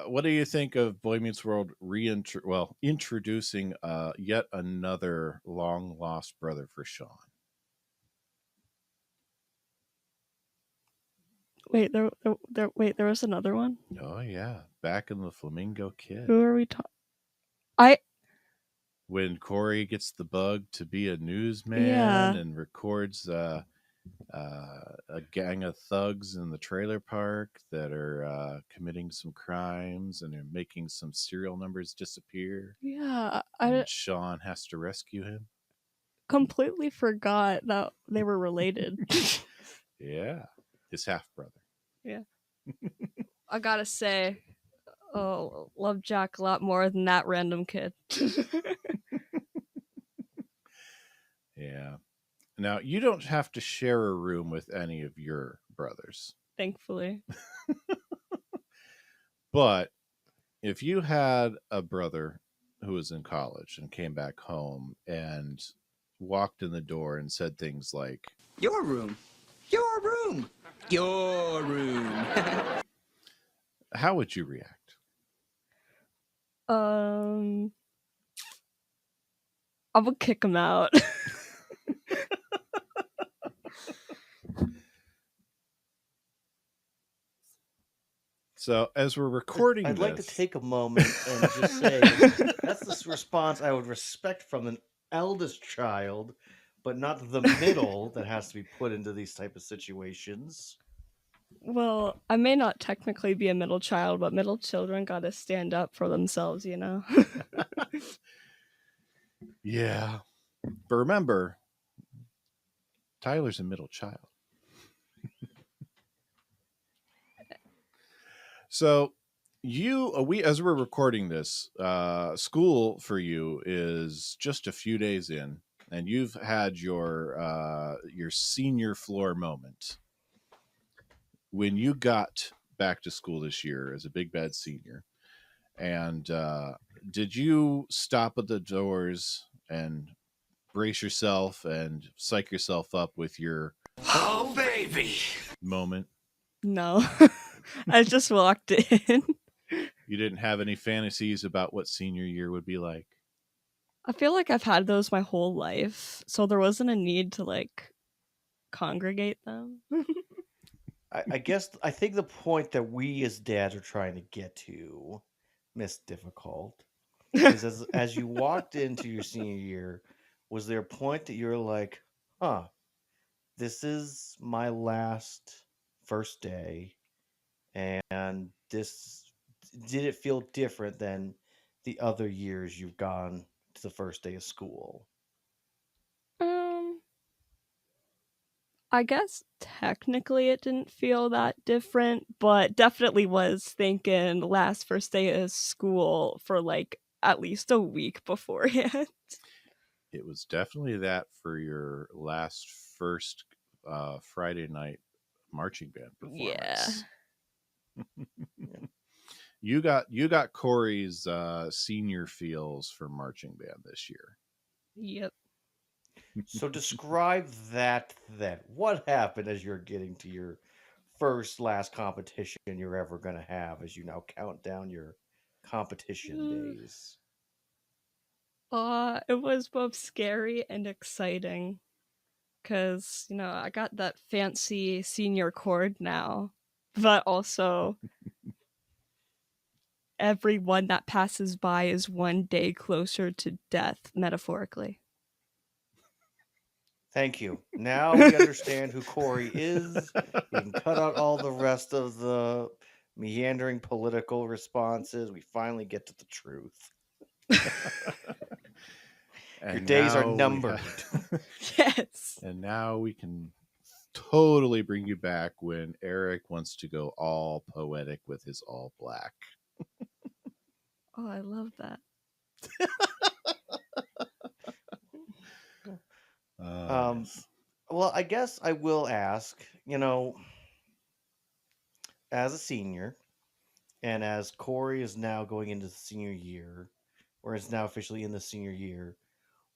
what do you think of Boy Meets World introducing yet another long lost brother for Shawn? Wait, there was another one? Oh yeah, back in the Flamingo Kid. Who are we talking? When Cory gets the bug to be a newsman and records a gang of thugs in the trailer park that are committing some crimes and are making some serial numbers disappear. Yeah, I And Shawn has to rescue him. completely forgot that they were related. Yeah, his half brother. Yeah. I gotta say, oh, love Jack a lot more than that random kid. Yeah. Now, you don't have to share a room with any of your brothers. Thankfully. But if you had a brother who was in college and came back home and walked in the door and said things like, Your room. Your room. Your room. how would you react? I would kick him out. So, as we're recording I'd like to this, take a moment and just say that's the response I would expect from an eldest child, but not the middle that has to be put into these type of situations. Well, I may not technically be a middle child, but middle children gotta stand up for themselves, you know? yeah. But remember, Tyler's a middle child. So, as we're recording this, school for you is just a few days in, and you've had your senior floor moment when you got back to school this year as a big bad senior. And did you stop at the doors and brace yourself and psych yourself up with your Oh, baby. moment? No. I just walked in. You didn't have any fantasies about what senior year would be like? I feel like I've had those my whole life, so there wasn't a need to like congregate them. I guess I think the point that we as dads are trying to get to, Miss Difficult, is as you walked into your senior year, was there a point that you're like, huh, this is my last first day, and this did it feel different than the other years you've gone to the first day of school? Um, I guess technically it didn't feel that different, but definitely was thinking last first day of school for like at least a week beforehand. It was definitely that for your last first Friday night marching band Yeah. performance. You got Cory's senior feels for marching band this year. Yep. So describe that then. What happened as you're getting to your first last competition you're ever going to have as you now count down your competition days? It was both scary and exciting because, you know, I got that fancy senior cord now, but also everyone that passes by is one day closer to death, metaphorically. Thank you. Now we understand who Cory is. We can cut out all the rest of the meandering political responses. We finally get to the truth. Your days are numbered. Yes. And now we can totally bring you back when Eric wants to go all poetic with his all black. Oh, I love that. Yes. Well, I guess I will ask, you know, as a senior, and as Cory is now going into the senior year, or is now officially in the senior year,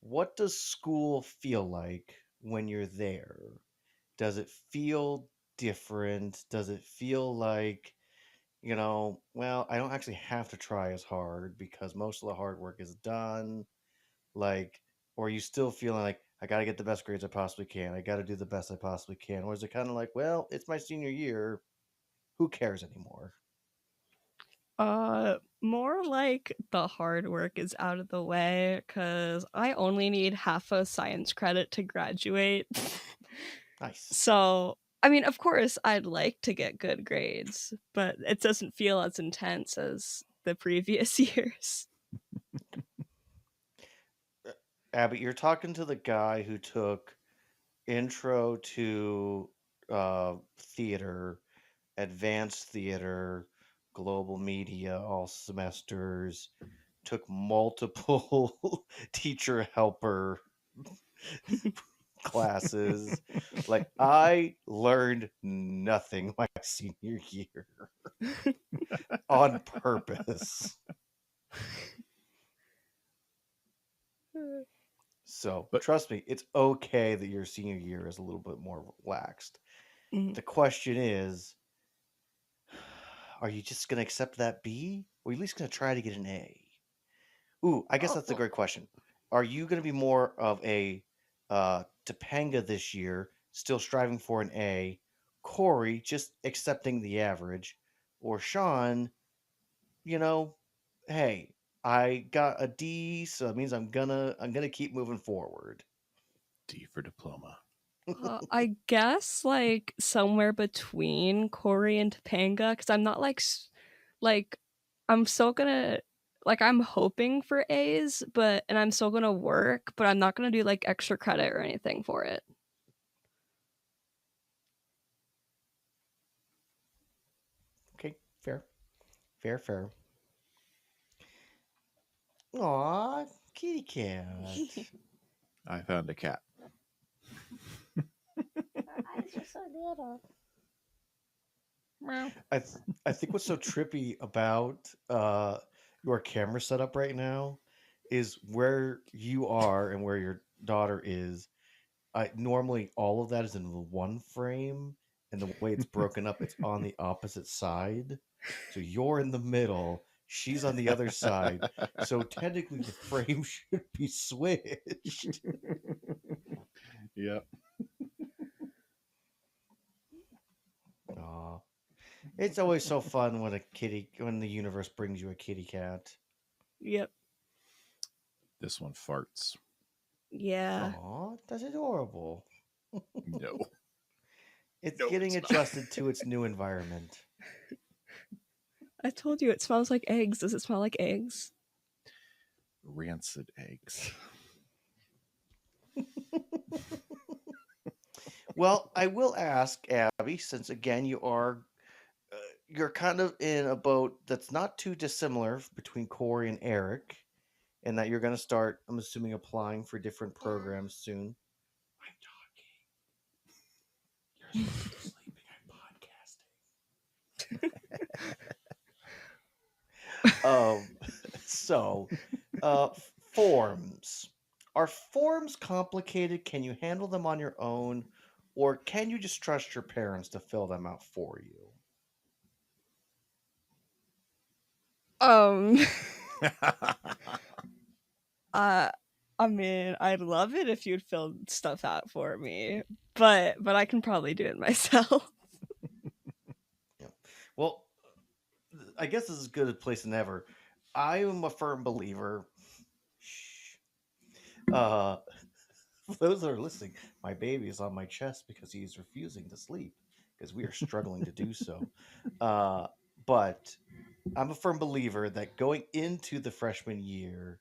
what does school feel like when you're there? Does it feel different? Does it feel like, you know, well, I don't actually have to try as hard because most of the hard work is done? Like, or are you still feeling like, I got to get the best grades I possibly can. I got to do the best I possibly can. Or is it kind of like, well, it's my senior year. Who cares anymore? More like the hard work is out of the way because I only need half a science credit to graduate. Nice. So, I mean, of course, I'd like to get good grades, but it doesn't feel as intense as the previous years. Abby, you're talking to the guy who took intro to theater, advanced theater, global media, all semesters, took multiple teacher helper classes. Like, I learned nothing my senior year on purpose. So But trust me, it's okay that your senior year is a little bit more relaxed. Mhm. The question is, are you just going to accept that B? Or are you at least going to try to get an A? Ooh, I guess that's a great question. Are you going to be more of a Topanga this year, still striving for an A, Cory just accepting the average, or Shawn, you know, hey, I got a D, so it means I'm gonna keep moving forward. D for diploma. I guess like somewhere between Cory and Topanga, because I'm not like I'm still gonna like I'm hoping for A's, and I'm still gonna work, but I'm not gonna do like extra credit or anything for it. Okay, fair. Fair. Aw, kitty cat. I found a cat. Eyes are so little. I think what's so trippy about your camera setup right now is where you are and where your daughter is. Normally all of that is in one frame, and the way it's broken up, it's on the opposite side. So you're in the middle, she's on the other side. So technically, the frame should be switched. Yep. Aw. It's always so fun when the universe brings you a kitty cat. Yep. This one farts. Yeah. Aw, that's adorable. No. It's No, getting it's not. adjusted to its new environment. I told you it smells like eggs. Does it smell like eggs? Rancid eggs. Well, I will ask Abby, since again you're kind of in a boat that's not too dissimilar between Cory and Eric, and that you're going to start, I'm assuming, applying for different programs soon. I'm talking. You're supposed to be sleeping. I'm podcasting. So, forms. Are forms complicated? Can you handle them on your own? Or can you just trust your parents to fill them out for you? Um I mean, I'd love it if you'd fill stuff out for me, but I can probably do it myself. Yeah. Well, I guess this is as good a place than ever. I am a firm believer. Shh. For those that are listening, my baby is on my chest because he is refusing to sleep because we are struggling to do so. But I'm a firm believer that going into the freshman year,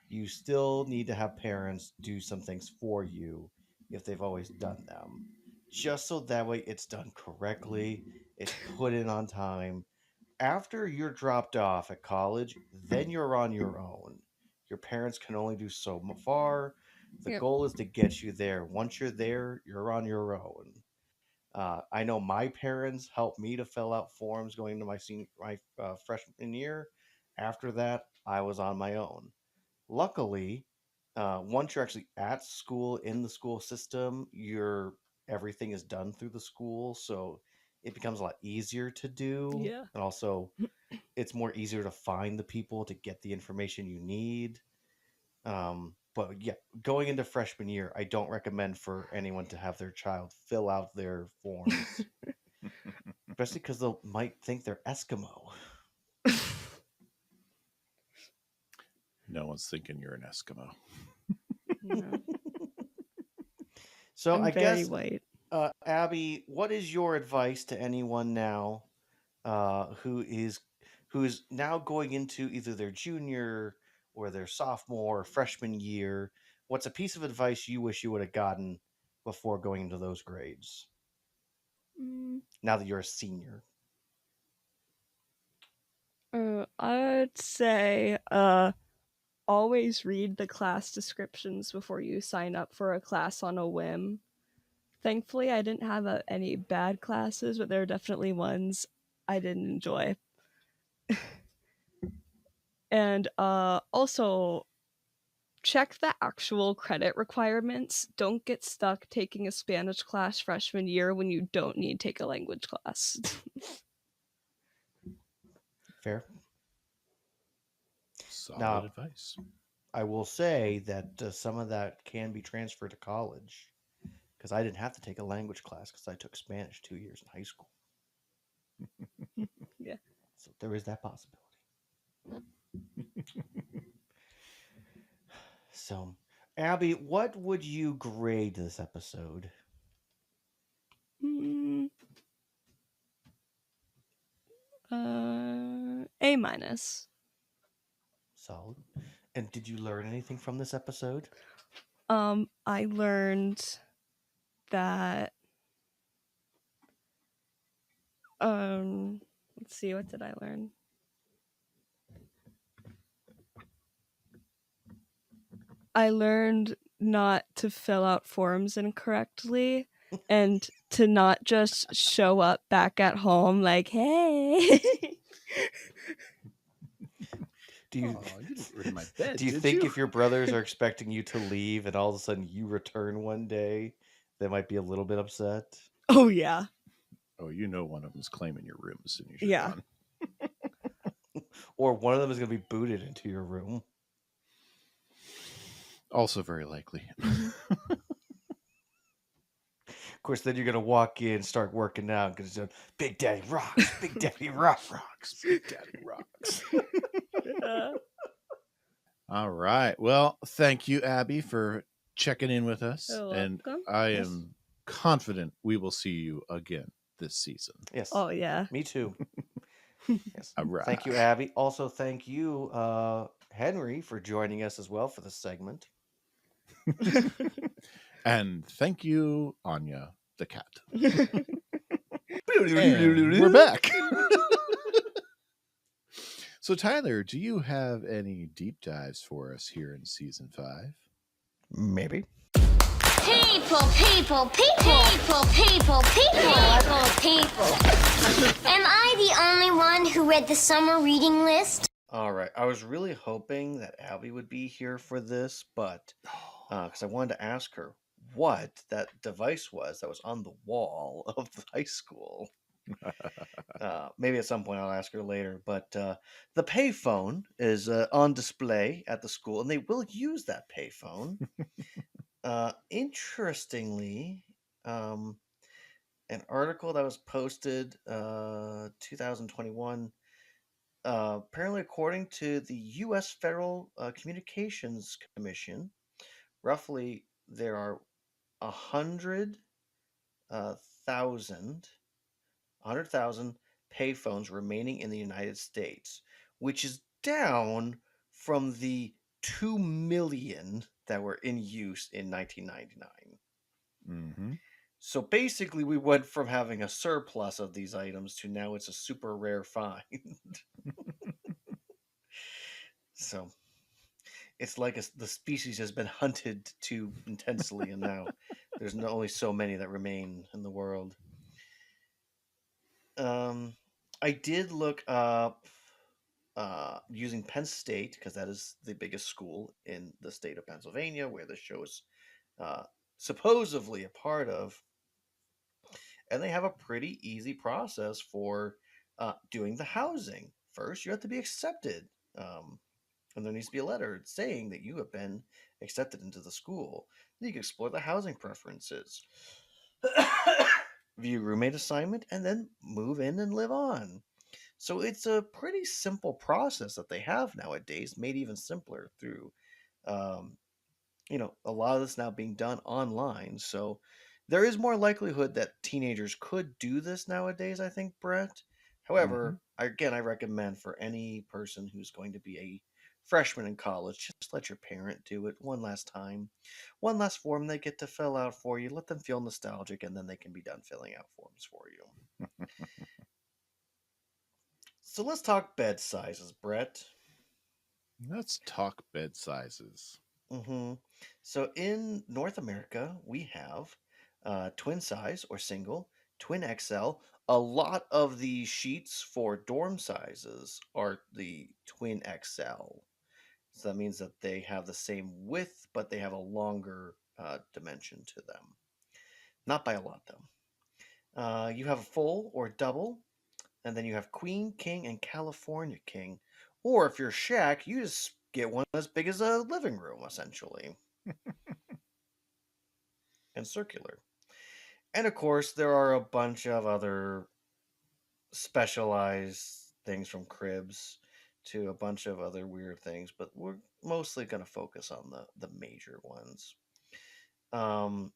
you still need to have parents do some things for you if they've always done them. Just so that way it's done correctly, it's put in on time. After you're dropped off at college, then you're on your own. Your parents can only do so far. The Yep. goal is to get you there. Once you're there, you're on your own. I know my parents helped me to fill out forms going into my freshman year. After that, I was on my own. Luckily, once you're actually at school in the school system, everything is done through the school, so it becomes a lot easier to do, Yeah. and also it's more easier to find the people to get the information you need. But yeah, going into freshman year, I don't recommend for anyone to have their child fill out their forms, especially because they might think they're Eskimo. No one's thinking you're an Eskimo. No. So I'm I very guess white. Abby, what is your advice to anyone now who is now going into either their junior or their sophomore or freshman year? What's a piece of advice you wish you would have gotten before going into those grades? Mm, Now that you're a senior. I'd say always read the class descriptions before you sign up for a class on a whim. Thankfully, I didn't have any bad classes, but there are definitely ones I didn't enjoy. And also check the actual credit requirements. Don't get stuck taking a Spanish class freshman year when you don't need to take a language class. Fair. Solid Now, advice. I will say that some of that can be transferred to college because I didn't have to take a language class because I took Spanish 2 years in high school. Yeah. So there is that possibility. So, Abby, what would you grade this episode? Mm, A minus. Solid. And did you learn anything from this episode? I learned that let's see, what did I learn? I learned not to fill out forms incorrectly and to not just show up back at home like, hey. Do you You didn't get rid of my bed, do you did think you? if your brothers are expecting you to leave and all of a sudden you return one day, they might be a little bit upset? Oh, yeah. Oh, you know one of them's claiming your room as soon as you're Yeah. gone. Or one of them is going to be booted into your room. Also very likely. Of course, then you're going to walk in, start working out because it's Big Daddy rocks, Big Daddy rocks. Big Daddy rocks. Yeah. All right. Well, thank you, Abby, for checking in with us. You're And welcome. I Yes. am confident we will see you again this season. Yes. Oh, yeah. Me too. Yes. All right. Thank you, Abby. Also, thank you, Henry, for joining us as well for this segment. And thank you, Anya, the cat. And we're back. So, Tyler, do you have any deep dives for us here in season 5? Maybe. People. Am I the only one who read the summer reading list? All right. I was really hoping that Abby would be here for this, but because I wanted to ask her what that device was that was on the wall of the high school. Maybe at some point I'll ask her later. But the payphone is on display at the school, and they will use that payphone. Interestingly, an article that was posted 2021. Apparently, according to the U.S. Federal Communications Commission, roughly there are 100,000 payphones remaining in the United States, which is down from the 2 million that were in use in 1999. Mm-hmm. So basically, we went from having a surplus of these items to now it's a super rare find. So it's like the species has been hunted too intensely, and now there's only so many that remain in the world. I did look up using Penn State because that is the biggest school in the state of Pennsylvania, where the show is supposedly a part of, and they have a pretty easy process for doing the housing. First, you have to be accepted, and there needs to be a letter saying that you have been accepted into the school. Then you can explore the housing preferences, view roommate assignment, and then move in and live on. So it's a pretty simple process that they have nowadays, made even simpler through, a lot of this now being done online. So There is more likelihood that teenagers could do this nowadays, I think, Brett. However, again, I recommend for any person who's going to be a freshman in college, just let your parent do it one last time. One last form they get to fill out for you. Let them feel nostalgic, and then they can be done filling out forms for you. So let's talk bed sizes, Brett. Let's talk bed sizes. hmm So in North America, we have twin size or single, twin XL. A lot of the sheets for dorm sizes are the twin XL. So that means that they have the same width, but they have a longer dimension to them. Not by a lot, though. You have a full or double, and then you have queen, king, and California king. Or if you're Shaq, you just get one as big as a living room, essentially, and circular. And of course, there are a bunch of other specialized things from cribs to a bunch of other weird things, but we're mostly going to focus on the major ones. Um,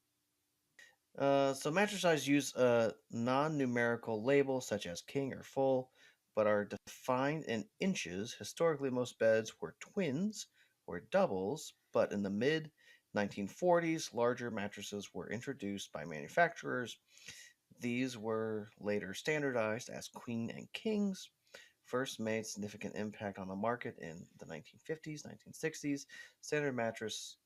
so mattress size use a non-numerical label such as king or full, but are defined in inches. Historically, most beds were twins or doubles, but in the mid 1940s, larger mattresses were introduced by manufacturers. These were later standardized as queen and kings. First made significant impact on the market in the 1950s, 1960s. Standard mattress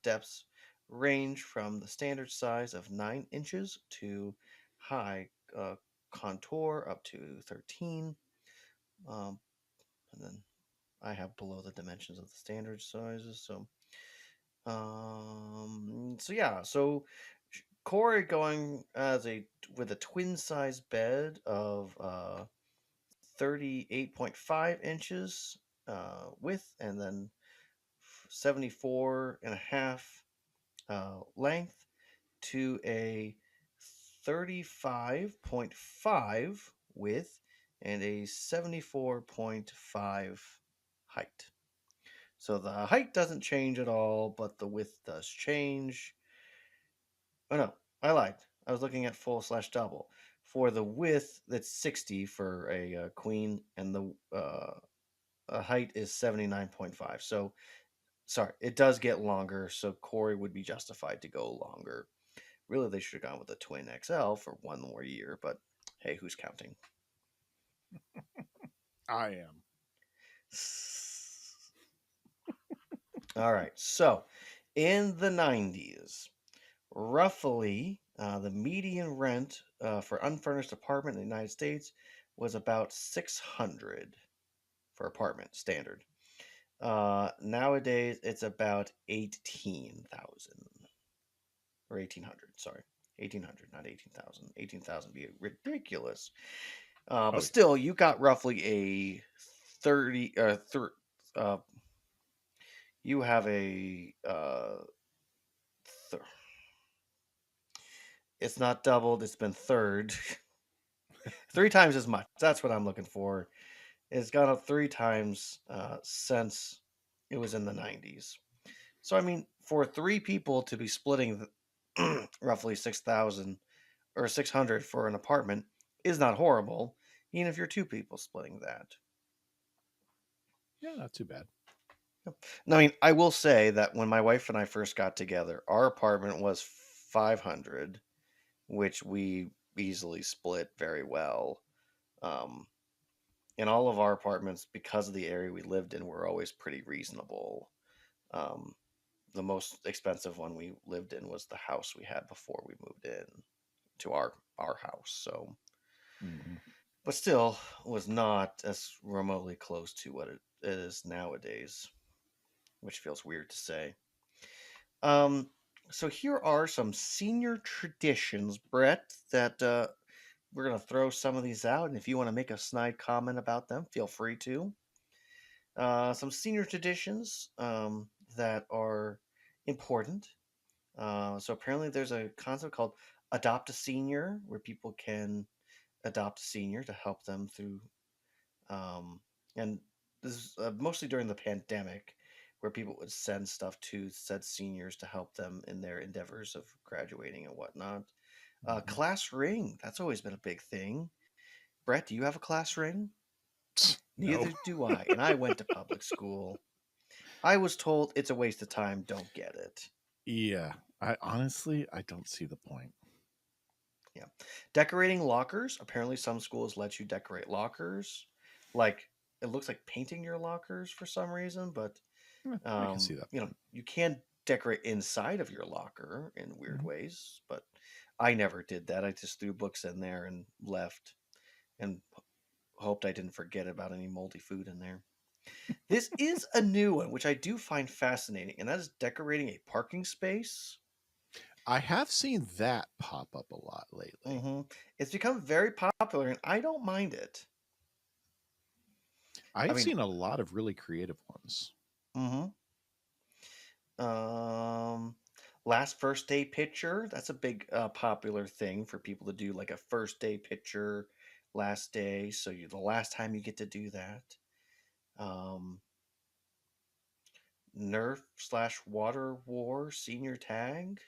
depths range from the standard size of 9 inches to high contour up to 13. Um, and then I have below the dimensions of the standard sizes. So yeah, so Cory going as a with a twin size bed of 38.5 inches width and then 74 and a half length to a 35.5 width and a 74.5 height. So the height doesn't change at all, but the width does change. Oh no, I lied. I was looking at full slash double. For the width, that's 60 for a queen, and the height is 79.5. So, sorry, it does get longer, so Cory would be justified to go longer. Really, they should have gone with the twin XL for one more year, but hey, who's counting? I am. All right, so in the 90s, roughly the median rent for unfurnished apartment in the United States was about 600 for apartment standard. Nowadays it's about 18,000 or 1,800. Sorry, 1,800, not 18,000. 18,000 be ridiculous. But still, you got roughly a 30. You have a. It's not doubled. It's been third. 3 times as much. That's what I'm looking for. It's gone up 3 times since it was in the 90s. So I mean, for 3 people to be splitting roughly 6,000 or 600 for an apartment is not horrible, even if you're 2 people splitting that. Yeah, not too bad. Now, I mean, I will say that when my wife and I first got together, our apartment was 500, which we easily split very well. Um, and all of our apartments, because of the area we lived in, were always pretty reasonable. Um, the most expensive one we lived in was the house we had before we moved in to our house. So, but still was not as remotely close to what it is nowadays, which feels weird to say. Um, so here are some senior traditions, Brett, that we're gonna throw some of these out, and if you want to make a snide comment about them, feel free to. Some senior traditions that are important. So apparently, there's a concept called adopt a senior, where people can adopt a senior to help them through. And this is mostly during the pandemic, where people would send stuff to said seniors to help them in their endeavors of graduating and whatnot. Class ring, that's always been a big thing. Brett, do you have a class ring? No. Neither do I, and I went to public school. I was told it's a waste of time, don't get it. Yeah. I honestly, I don't see the point. Yeah. Decorating lockers. Apparently, some schools let you decorate lockers. Like, it looks like painting your lockers for some reason, but I can see that point. you can decorate inside of your locker in weird Mhm. ways, but I never did that. I just threw books in there and left and hoped I didn't forget about any moldy food in there. This is a new one, which I do find fascinating, and that is decorating a parking space. I have seen that pop up a lot lately. hmm It's become very popular, and I don't mind it. I've mean, seen a lot of really creative ones. hmm last first day picture. That's a big popular thing for people to do, like a first day picture, last day. So the last time you get to do that. Nerf/Water War senior tag.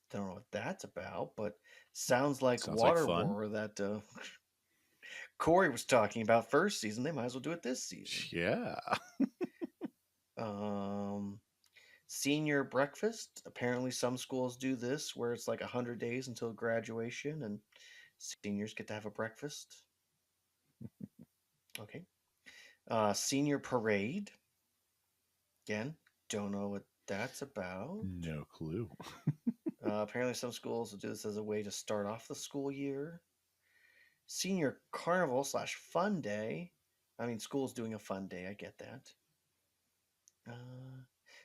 Don't know what that's about, but sounds like Sounds like Water fun. War that Cory was talking about first season. They might as well do it this season. Yeah. Senior breakfast. Apparently, some schools do this where it's like 100 days until graduation and seniors get to have a breakfast. Okay. Senior parade. Again, don't know what that's about. No clue. Apparently, some schools will do this as a way to start off the school year. Senior carnival/fun day. I mean, school's doing a fun day. I get that.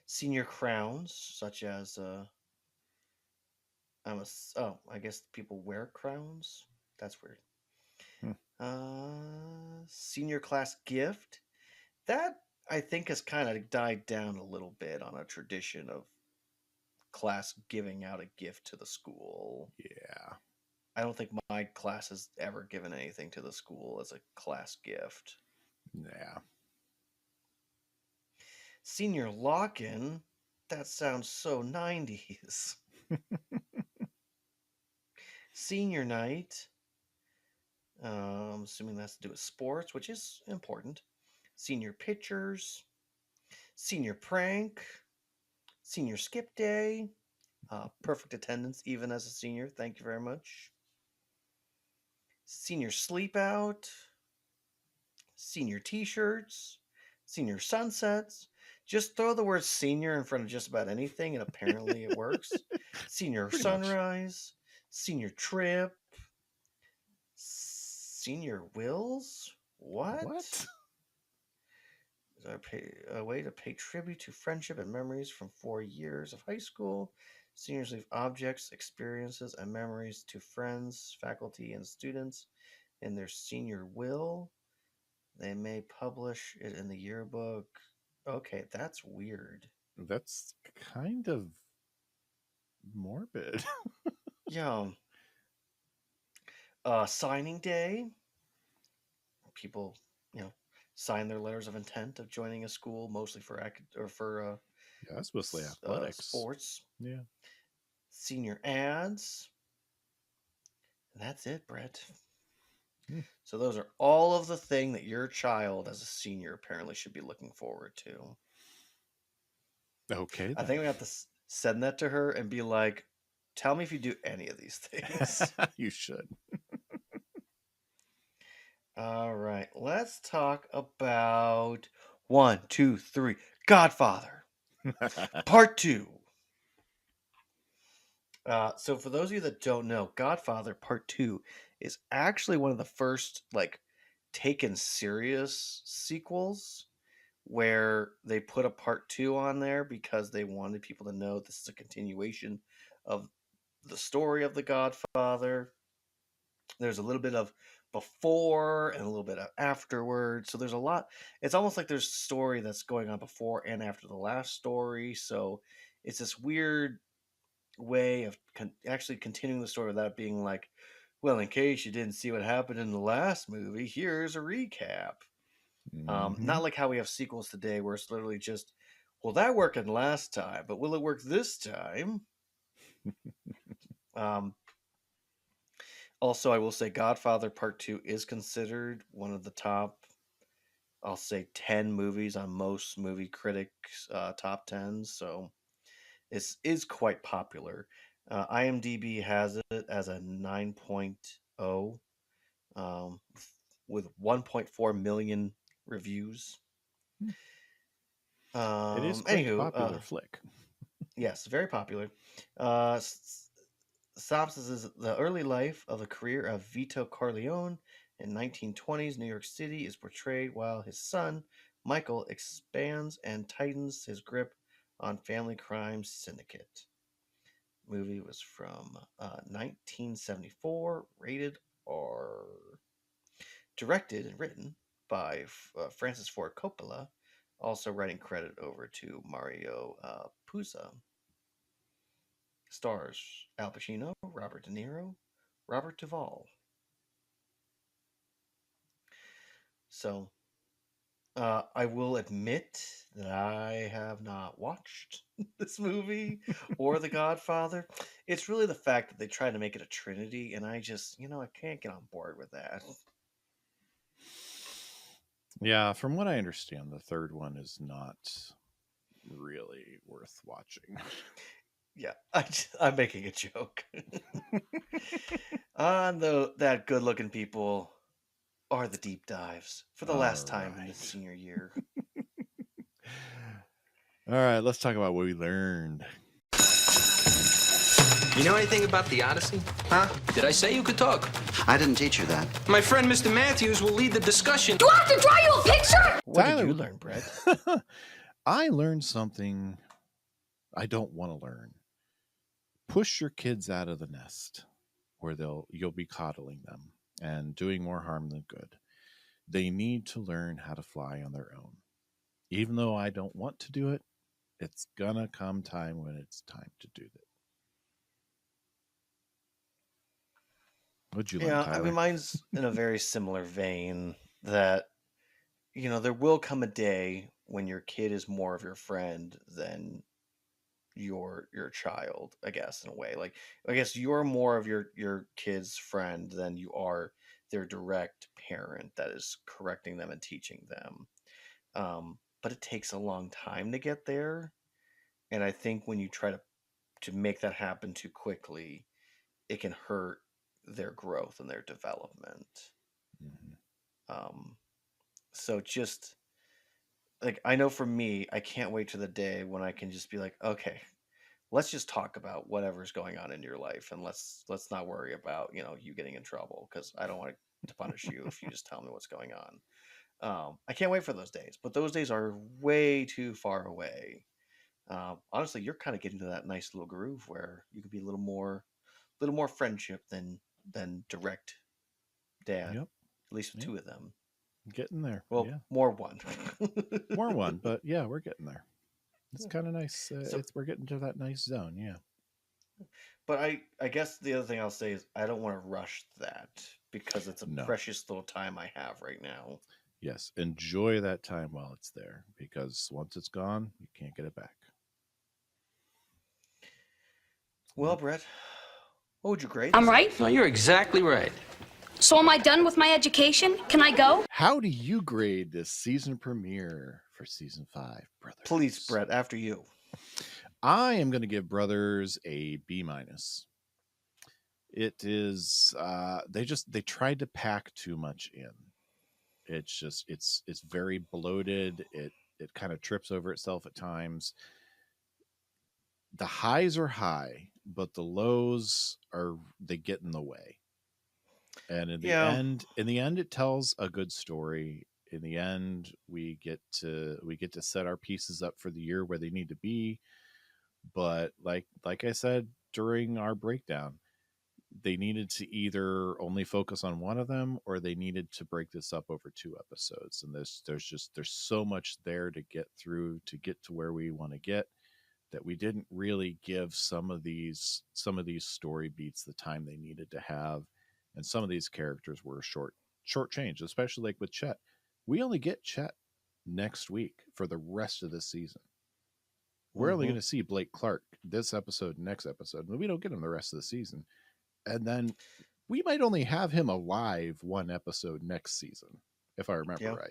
Senior crowns, such as I guess people wear crowns. That's weird. Senior class gift. That I think has kind of died down a little bit on a tradition of class giving out a gift to the school. Yeah. I don't think my class has ever given anything to the school as a class gift. Yeah. Senior lock-in. That sounds so 90s. Senior night. I'm assuming that's to do with sports, which is important. Senior pictures. Senior prank. Senior skip day. Perfect attendance, even as a senior. Thank you very much. Senior sleep out. Senior t-shirts. Senior sunsets. Just throw the word senior in front of just about anything, and apparently it works. Senior Pretty much. sunrise. Senior trip. Senior wills? What? A way to pay tribute to friendship and memories from 4 years of high school. Seniors leave objects, experiences, and memories to friends, faculty, and students in their senior will. They may publish it in the yearbook. Okay, that's weird. That's kind of morbid. Yeah. Signing day. People, sign their letters of intent of joining a school, mostly for Yeah, that's mostly athletics. sports. Yeah. Senior ads. And that's it, Brett. Hmm. So those are all of the thing that your child as a senior apparently should be looking forward to. Okay. I think we have to send that to her and be like, tell me if you do any of these things. You should. All right, let's talk about 1, 2, 3, Godfather, Part 2. So for those of you that don't know, Godfather Part 2 is actually one of the first taken serious sequels where they put a Part 2 on there because they wanted people to know this is a continuation of the story of the Godfather. There's a little bit of before and a little bit of afterward. So there's a lot. It's almost like there's story that's going on before and after the last story. So it's this weird way of actually continuing the story without being like, well, in case you didn't see what happened in the last movie, here's a recap. Mhm. Not like how we have sequels today where it's literally just Well, that worked last time, but will it work this time? um, Also, I will say Godfather Part 2 is considered one of the top, I'll say, 10 movies on most movie critics' top 10s. So it is quite popular. IMDb has it as a 9.0 um, with 1.4 million reviews. It is quite a Anywho, popular flick. yes, very popular. Synopsis: the early life of the career of Vito Corleone in 1920s New York City is portrayed while his son, Michael, expands and tightens his grip on family crime syndicate. Movie was from 1974, rated R. Directed and written by Francis Ford Coppola, also writing credit over to Mario Puzo. Stars Al Pacino, Robert De Niro, Robert Duvall. So, I will admit that I have not watched this movie or The Godfather. It's really the fact that they try to make it a trinity, and I just, I can't get on board with that. Yeah, from what I understand, the third one is not really worth watching. Yeah, I'm making a joke. On that good-looking people are the deep dives for the last time in this senior year. All right, let's talk about what we learned. You know anything about the Odyssey? Huh? Did I say you could talk? I didn't teach you that. My friend Mr. Matthews will lead the discussion. Do I have to draw you a picture? What Tyler, did you learn, Brett? I learned something I don't want to learn. Push your kids out of the nest where you'll be coddling them and doing more harm than good. They need to learn how to fly on their own. Even though I don't want to do it, it's gonna come time when it's time to do that. What'd you learn, Yeah, Tyler? mine's in a very similar vein that, there will come a day when your kid is more of your friend than your child, I guess, in a way. Like, I guess you're more of your kid's friend than you are their direct parent that is correcting them and teaching them. But it takes a long time to get there, and I think when you try to make that happen too quickly, it can hurt their growth and their development. Um, so just like, I know for me, I can't wait to the day when I can just be like, okay, let's just talk about whatever's going on in your life, and let's not worry about you getting in trouble, because I don't want to punish you if you just tell me what's going on. I can't wait for those days, but those days are way too far away. Honestly, you're kind of getting to that nice little groove where you could be a little more friendship than direct dad. Yep. At least with Yep. two of them. Getting there. Well, Yeah. more one. More one, but yeah, we're getting there. It's kind of nice. We're getting to that nice zone. Yeah. But I guess the other thing I'll say is I don't want to rush that, because it's a precious little time I have right now. Yes. Enjoy that time while it's there, because once it's gone, you can't get it back. Well, Brett, what would you grade? I'm right? No, you're exactly right. So am I done with my education? Can I go? How do you grade this season premiere for season 5, Brothers? Please, Brett, after you. I am going to give Brothers a B-. It is they tried to pack too much in. It's very bloated. It kind of trips over itself at times. The highs are high, but the lows they get in the way. And in the end, it tells a good story. In the end, we get to set our pieces up for the year where they need to be. But like I said during our breakdown, they needed to either only focus on one of them, or they needed to break this up over 2 episodes. And there's so much there to get through to get to where we want to get, that we didn't really give some of these story beats the time they needed to have. And some of these characters were short change, especially like with Chet. We only get Chet next week for the rest of the season. we're only going to see Blake Clark this episode, next episode, and we don't get him the rest of the season. And then we might only have him alive one episode next season, if I remember right.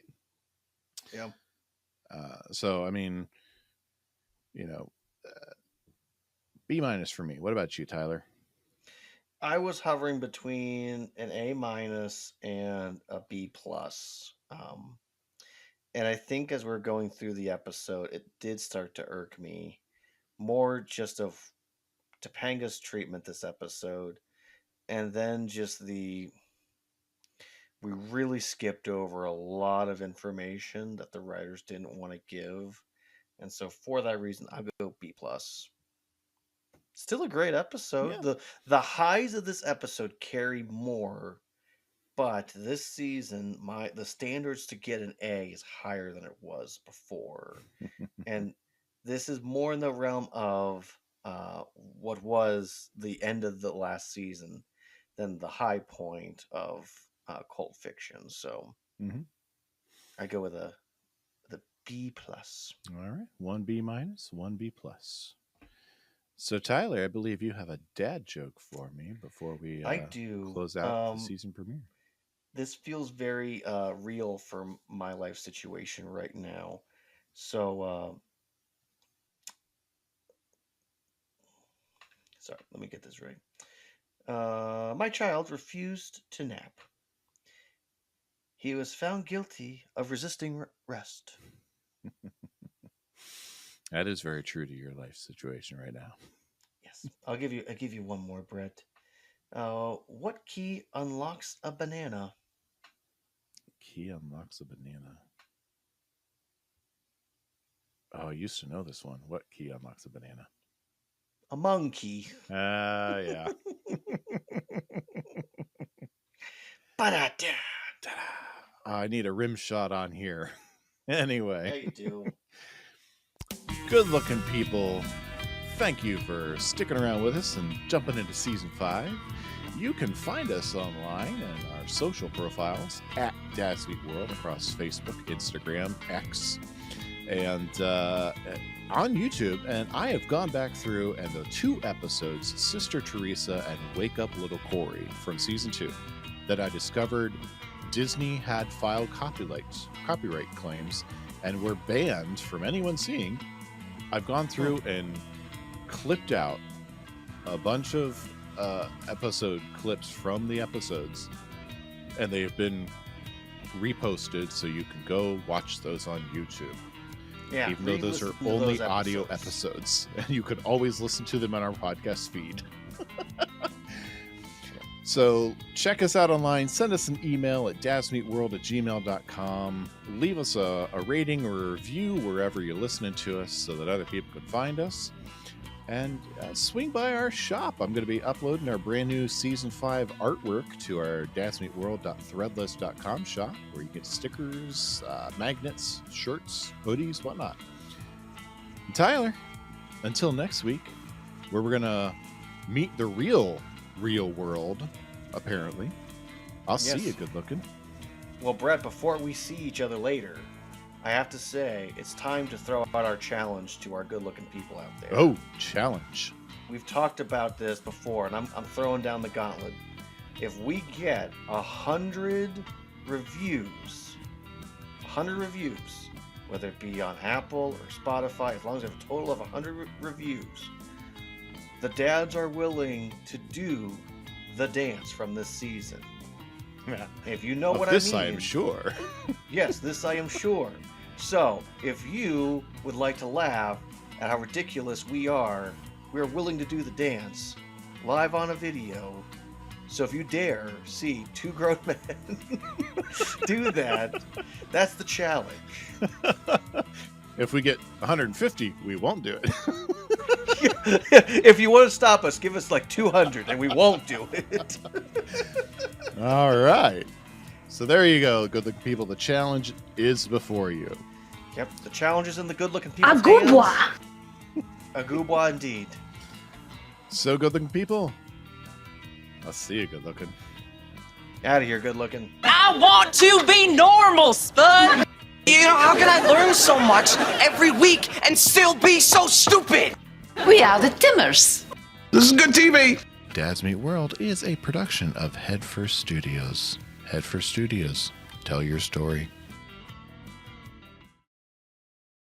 Yeah. So, I mean, B- for me. What about you, Tyler? I was hovering between an A- and a B+. And I think as we're going through the episode, it did start to irk me more just of Topanga's treatment this episode. And then just we really skipped over a lot of information that the writers didn't want to give. And so for that reason, I'll go B+. Still a great episode. Yeah. The highs of this episode carry more, but this season the standards to get an A is higher than it was before. And this is more in the realm of what was the end of the last season than the high point of cult fiction. So I go with the B+. All right. 1 B-, 1 B+. So, Tyler, I believe you have a dad joke for me before we I do. Close out the season premiere. This feels very real for my life situation right now. So, sorry, let me get this right. My child refused to nap. He was found guilty of resisting rest. That is very true to your life situation right now. Yes, I'll give you one more, Brett. What key unlocks a banana? Key unlocks a banana. Oh, I used to know this one. What key unlocks a banana? A monkey. Yeah. Ba-da-da. I need a rim shot on here. Anyway. Yeah, you do. Good looking people. Thank you for sticking around with us and jumping into season 5. You can find us online and our social profiles at dadsmeetworld across Facebook, Instagram, X, and on YouTube. And I have gone back through and the 2 episodes, Sister Teresa and Wake Up Little Cory from season 2, that I discovered Disney had filed copyright claims and were banned from anyone seeing. I've gone through and clipped out a bunch of episode clips from the episodes, and they have been reposted, so you can go watch those on YouTube. Yeah, even though those are only audio episodes, and you can always listen to them on our podcast feed. So check us out online. Send us an email at dadsmeetworld@gmail.com. Leave us a rating or a review wherever you're listening to us so that other people can find us. And swing by our shop. I'm going to be uploading our brand new Season 5 artwork to our dadsmeetworld.threadless.com shop, where you get stickers, magnets, shirts, hoodies, whatnot. And Tyler, until next week, where we're going to meet the real world, apparently. I'll see you, good looking. Well, Brett, before we see each other later, I have to say it's time to throw out our challenge to our good looking people out there. Oh, challenge. We've talked about this before, and I'm throwing down the gauntlet. If we get 100 reviews, whether it be on Apple or Spotify, as long as we have a total of 100 reviews, the dads are willing to do the dance from this season. Yeah. If you know what I mean. This I am sure. Yes, this I am sure. So, if you would like to laugh at how ridiculous we're willing to do the dance live on a video. So if you dare see 2 grown men do that, that's the challenge. If we get 150, we won't do it. If you want to stop us, give us like 200 and we won't do it. All right. So there you go, good looking people. The challenge is before you. Yep, the challenge is in the good looking people. Agubwa! Agubwa indeed. So good looking people, I'll see you, good looking. Out of here, good looking. I want to be normal, spud! You know, how can I learn so much every week and still be so stupid? We are the Timmers. This is good TV. Dads Meet World is a production of Headfirst Studios. Headfirst Studios. Tell your story.